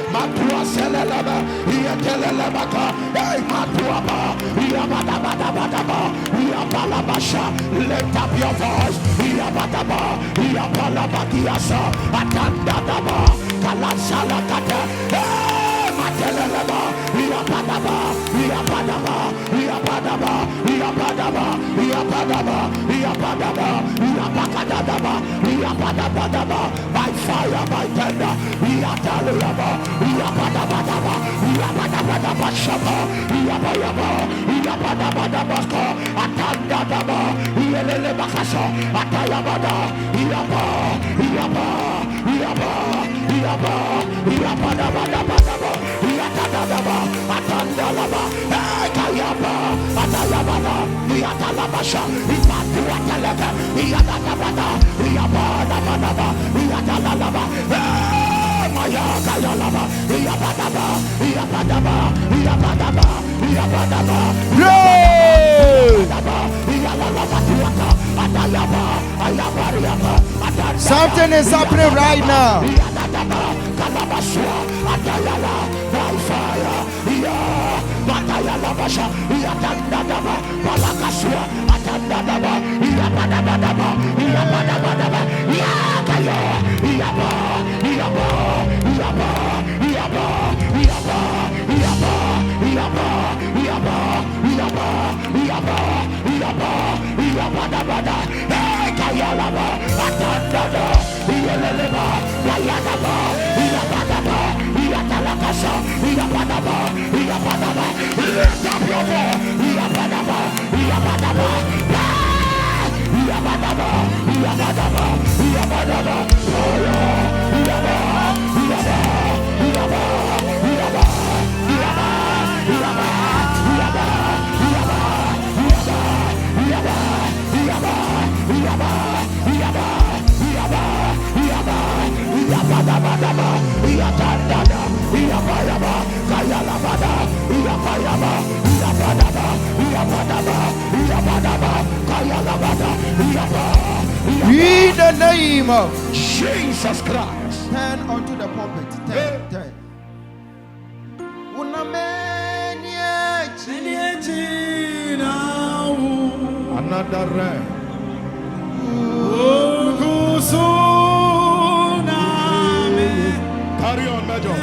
Matua selelebe, ietelelebaka, hey matuaba, iabadabadabadaba, iabalabasha. Lift up your voice, iabadaba, iabalabakiasa, atandadaba, kalansalakate, hey mateleleba, iabadaba, iabadaba, iabadaba, iabadaba, iabadaba, iabadaba, iabakadadaba, iabadabadaba, by fire, by tender, iataliaba, iabadabadaba, iabadabadaba, shaba, iabayaba, iabadabadabaka, atandadaba, ielelebakasa, atayabada, iaba, iaba, iaba, iaba, iabadabadabadaba, iatadadaba, atandalaba, ekayaba, atayabada, iatalabasha, ipatuatelebe, iadadabada, iabadabadaba, iadalalaba, mayakayalaba, iabadaba, iabadaba, iabadaba, iabadaba, iabadaba, ialalaba, tuata, atayaba, ayabariaba, atandaba. Something is happening right now. Iadadaba, kalabasua, atayala, by fire, batayalabasha, iatandadaba, balakasua, atandadaba, iabadabadaba, iabadabadaba, iakaya, iaba, iaba, iaba, iaba, iaba, iaba, iaba, iaba, iaba, iaba, iaba, iabadabada, ekayalaba, atandada, ieleleba, layadaba, iabadaba, iatalakasa, iabadaba, iabadaba, lift up your voice, iabadaba, iabadaba, iabadaba, iabadaba, iabadaba, oh yeah, iabadaba. In the name of Jesus Christ. turn onto the pulpit. Turn. Another realm. Carry on, Major.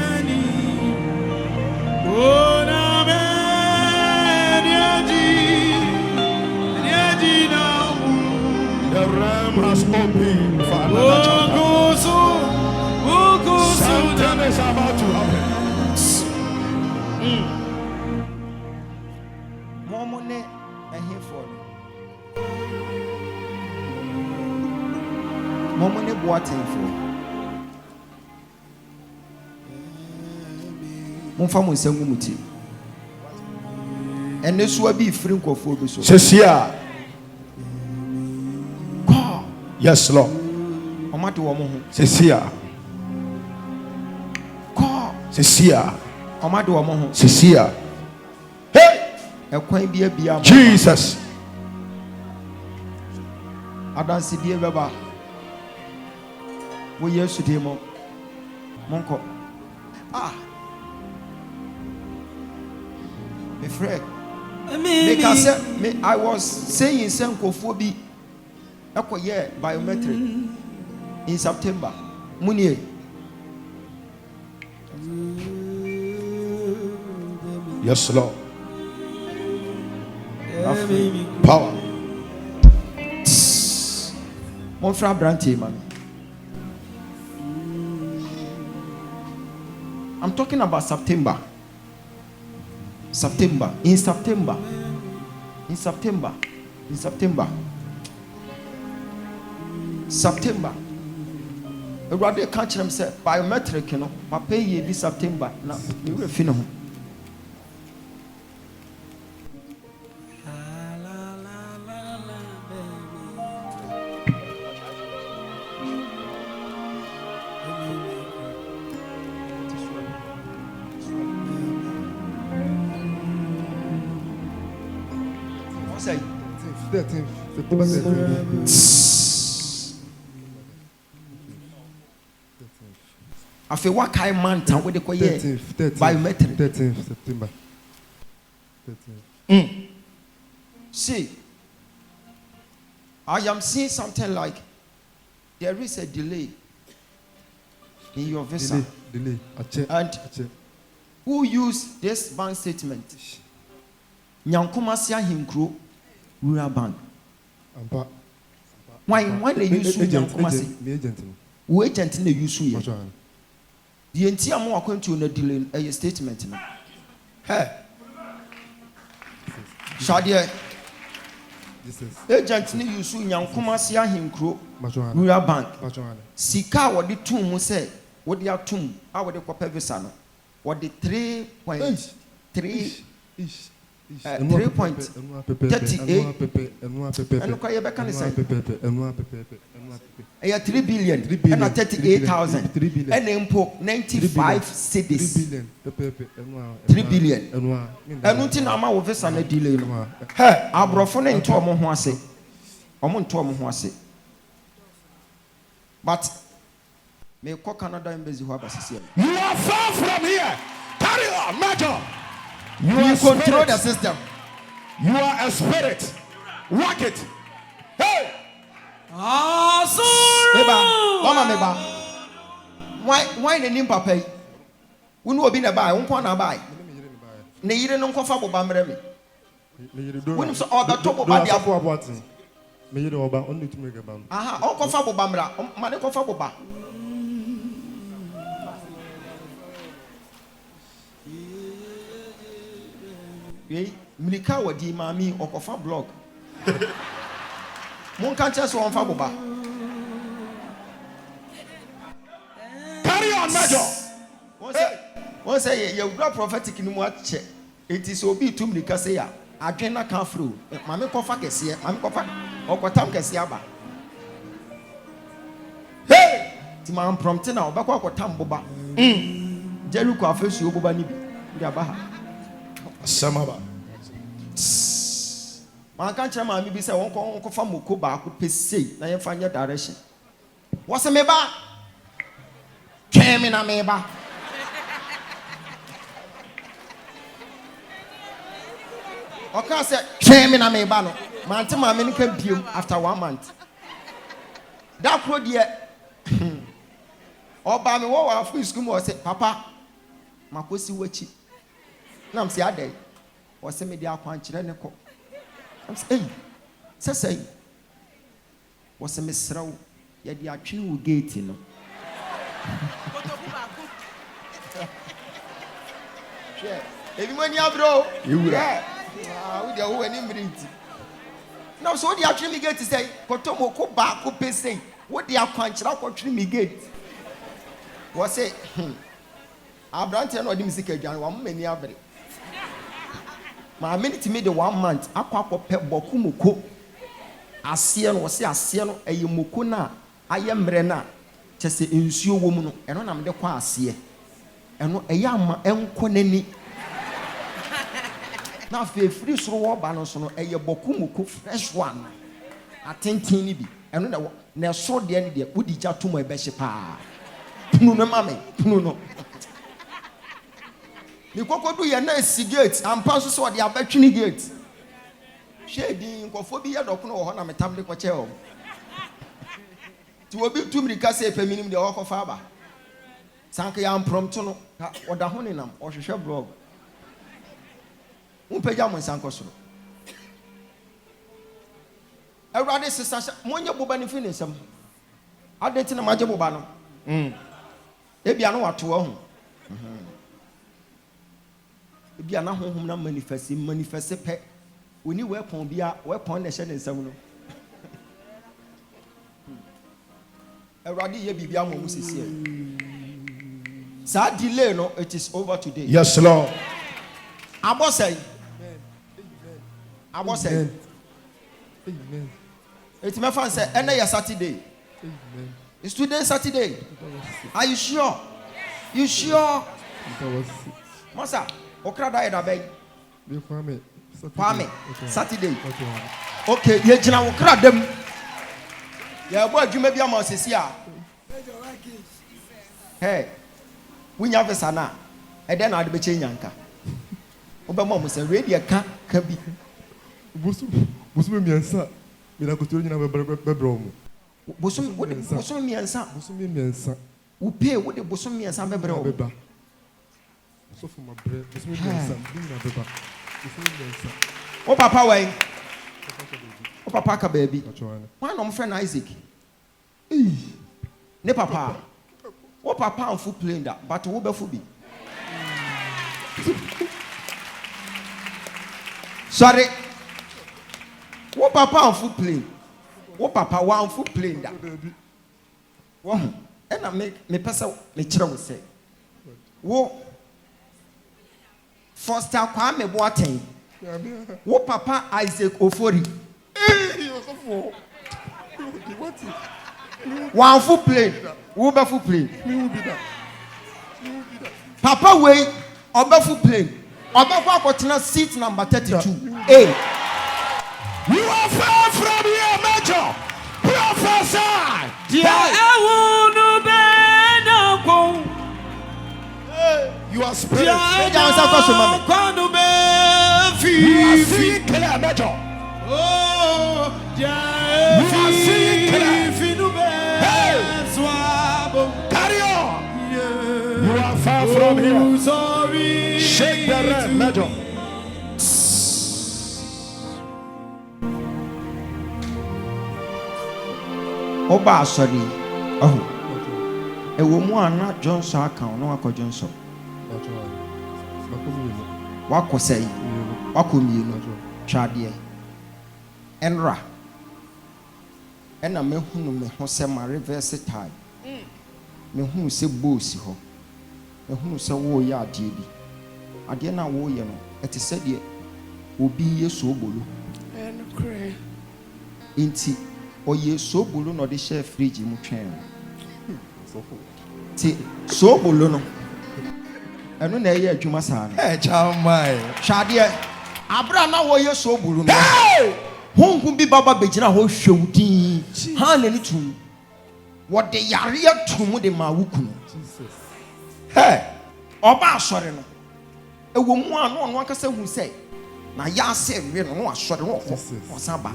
The realm has opened for another chapter. Something is about to happen. More money and here for more money boating for. Momfa mo nsangu muti. Ene so abi free nkofo bi so. Seer. Yes, Lord. Omate wo mo ho. Seer. Seer. Omate wo mo ho. Seer. Hey! Ekwan bia Jesus. Adansi bia beba. Wo Yesu de mo. Monko. My friend. I was saying some kofobi. Akoye biometric in September. Munie. Yes, Lord. Power. Monfra Branty, man. I'm talking about September. In September. A rather catch them say biometric, you know, papa ye this September. Now you will finish. Say 13th, September 13th. I feel what kind of man town with the choir biometric 13th September 13th. See, I am seeing something like there is a delay in your visa. Delay. And who used this bank statement? Nyankumasia Hinkro Rural Bank. Why they use Nyankumasi? Who agent in the use you? The entire more according to a delay a statement. Hey, Shadia. Agent in the use Nyankumasia Hinkro Rural Bank. Sika what the tomb say, what they are tomb, how would the copper visa? What the 3.3 3.38 and quite a back on the side. 3 billion and 38,000 and import 95 cities 3 billion and nothing amount of us on a delay. Hey, our brofone into a mohwase. But may call Canada embassy. You are far from here. Carry on, Major. You control the system. You are a spirit. Work it. Hey! Mama, why the name papa? We know being a buy, one corner buy. Ne don't cover Bamremy. When so all the top of the upper me only to make a band. Aha, all cover Bamra, money cover Boba. Milika wadi mami okofa blog. Mon can't just one faboba. Carry on, Major. One say you got prophetic in what check. It is obi to Milika say ya. Agena can through. Mammy Kofa Kessia, Mammy Kofa, or Kotam Kessiaba. Hey! Timam prompting now, back what Tamboba. Jericho first you Bobani. Yabaha. Samaba. Man can't tell me, say, won't come from Mukuba, could pay say, now you find your direction. What's a meba? Came in a meba. Okay, say, came in a meba. Man, to my many came after 1 month. That could yet. Or by me, what I feel school was say, Papa, my pussy watchy. Now I'm saying, I day. Was a media punch, Reneko. I'm saying, say, was a Miss Row, yet the actual gate, you know. Everyone, you bro, you with your own bring. Now, so the actually get to say, Potomo, go back, go pay say, what the punch, I got me gate. Was it? I've done 10 or the music again, 1 many average. My minute made the 1 month, I pop up pep bokumuko. I see and was a siano, a yumukuna, I am Brena, just a insure woman, and on I'm the quasi. And a yama and coneni. Now, if you free throw balance on a bokumuko, fresh one. I think teeny be, and now so the end there, would you to my best pa? No, mammy, no. You go do your nice gate and pass so the abattoir gate. Shady, Cophobia, don't know how I'm a tablet for chair. To be too many casse per minimum the offer Faber. Sanka am promptono, or the honinam, or shall blog. Umpejam and Sankosro. I rather say, Monia Bobani finish some. I didn't know my Jabobano. Maybe I know what to own. If you are not home, not manifest pet. We need weapon, be a weapon nation in some. Already, you be a Moses here. Sad delay, no, it is over today. Yes, Lord. I was saying, Amen. it's my fan say, and a Saturday. Amen. It's today Saturday. Are you sure? You sure? Masa, okra died abeg. Kwame, Saturday. Okay, you jina okra dem. Ya boy adwuma bi am osisi a. Hey. Winya vesa na. E den na ade be che nyanka. Obama mo say ready ka bi. Busu miensa. Me na kotoro nyina bebro mo. Bosom miensa. Busu miensa. Wo pay wo de bosom miensa bebre o. Beba. So for my bread. Busu miensa. Bring na beba. Busu miensa. O papa wai. O papa ka baby. Why no friend Isaac? Ne papa. O papa on full plane that, but wo be full bi. Sorry. Wo papa on full plane. Wo papa wa on full plane that. Wo and I me pesa me kire wo say. Wo Foster Kwame Boateng. Wo papa Isaac Ofori. One full plane. Wo be full plane. Papa way obe full plane. Obe kwa kwotena seat number 32. A. You are far from here, Major. Prophesy. You are spirit. You are seeing clear, Major. You are seeing clear. Hey. Carry on. You are far from here. Shake the red, Major. Oba asori. Oh. Ewo mu ana Johnson account no akọ Johnson. Wako sei. Wako mienu. Twade. Enra. Ena mehunu me ho se ma reverse time. Mehunu se boss ho. Mehunu se wo ya ade bi. Ade na wo ye no. Ete se de obi ye so obolo. Enukre. Inti oye so bulu no de share fridge mu twen. Ti so bulu no. Enu na eye adwuma sa no. Hey, child, my. Hwade Abra na wo ye so buru no. Hongu bi baba begina ho hwewudi. Ha na ni tum. Wo de yare atum de ma wukunu. Jesus. Hey, oba asore no. Ewo mu anu onu akasa hu sei. Na ya ase we no asore no ko. Osaba.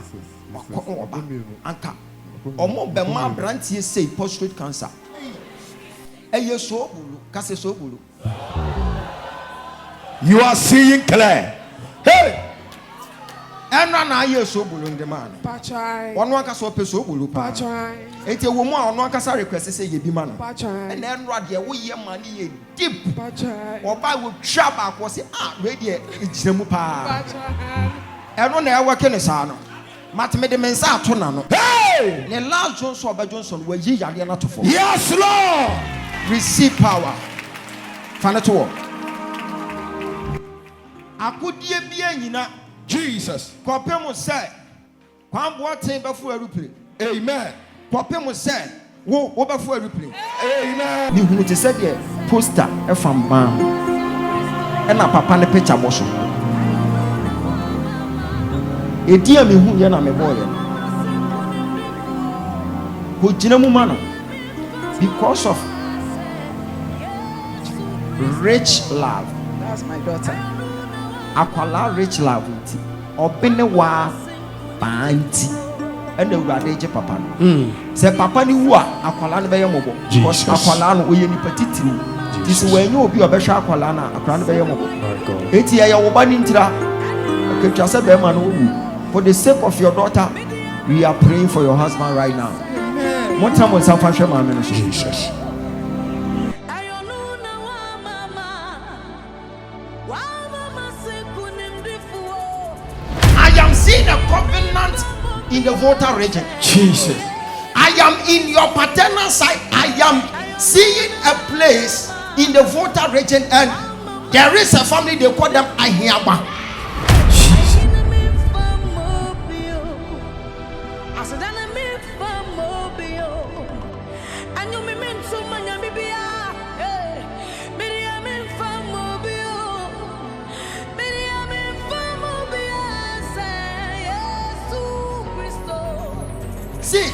Oba. Anka. Omo be ma brantie sei prostate cancer. Eye so buru, kase so buru. You are seeing clear. Hey! Enra na aye so buru ndi man. Pachai. Onu akasa ope so buru pa. Pachai. Enti ewo mu a onu akasa request say ye bi man. Pachai. And enra de wo ye man ye deep. Pachai. Oba wo twa ba ko say we de ejina mu pa. Pachai. Eno na e work ne sa no. Matme de mensa ato na no. Hey! Ne last Johnson Oba Johnson we yi yare na to for. Yes, Lord. Receive power. Fanato. Akodie bia nyina Jesus. kopem say kwambo ten befo aruple. Amen. Kopem say wo befo aruple. Amen. Ni hu te say de poster e fam ban. E na papa ne picture bo so. Edi a me hu ye na me boy. Ko gina mu ma no because of rich love. That's my daughter. Akwala rich love nti obene wa banti ene urade je papa no se papa ni wu a akwala no be yemobo because akwala no oye ni patitiri this when you obi obehwa akwala na akwala no be yemobo eti ya wo ba ni ntira oketwa se be ma no wu for the sake of your daughter we are praying for your husband right now. Amen. One time on some fashion man Jesus. In a covenant in the voter region. Jesus. I am in your paternal side. I am seeing a place in the voter region, and there is a family they call them Ogyaba. See,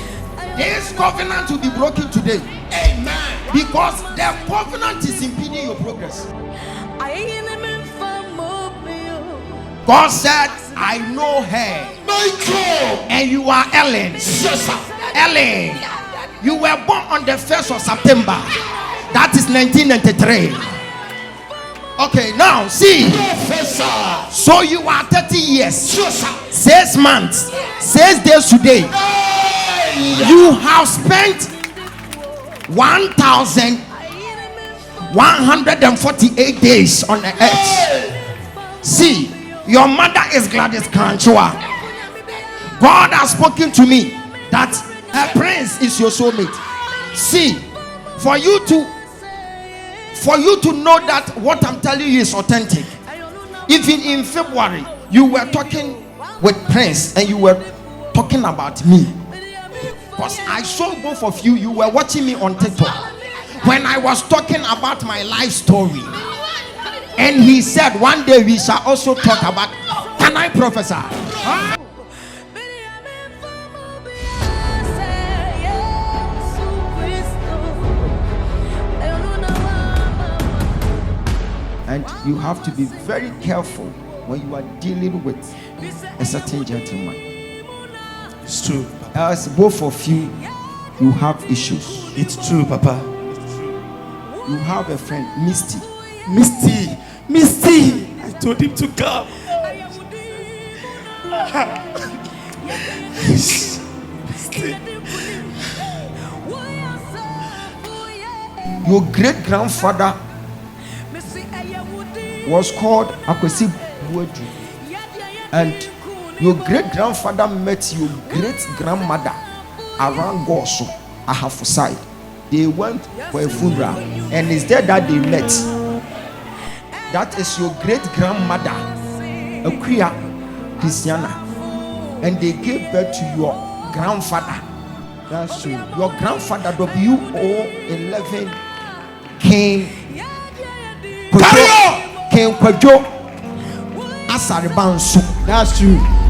this covenant will be broken today. Amen. Because the covenant is impeding your progress. God said, I know her. And you are Ellen. Ellen. You were born on the 1st of September. That is 1993. Okay, now see. So you are 30 years. 6 months. 6 days today. You have spent 1,148 days on the earth. See, your mother is Gladys Kanchua. God has spoken to me that a prince is your soulmate. See, for you to know that what I'm telling you is authentic. Even in February, you were talking with Prince and you were talking about me. Because I saw both of you, you were watching me on TikTok when I was talking about my life story. And he said, one day we shall also talk about. Can I prophesy? And you have to be very careful when you are dealing with a certain gentleman. It's true. Else both of you have issues. It's true, Papa. You have a friend, Misty. I told him to come. Your great grandfather was called Akwesi Buedu, and your great grandfather met your great grandmother around Goso, Ahafu side. They went for a funeral, and it's there that they met. That is your great grandmother, Akuya Christiana, and they gave birth to your grandfather. That's true. Your grandfather, WO11 King Kwajo. As asareba nso. That's true.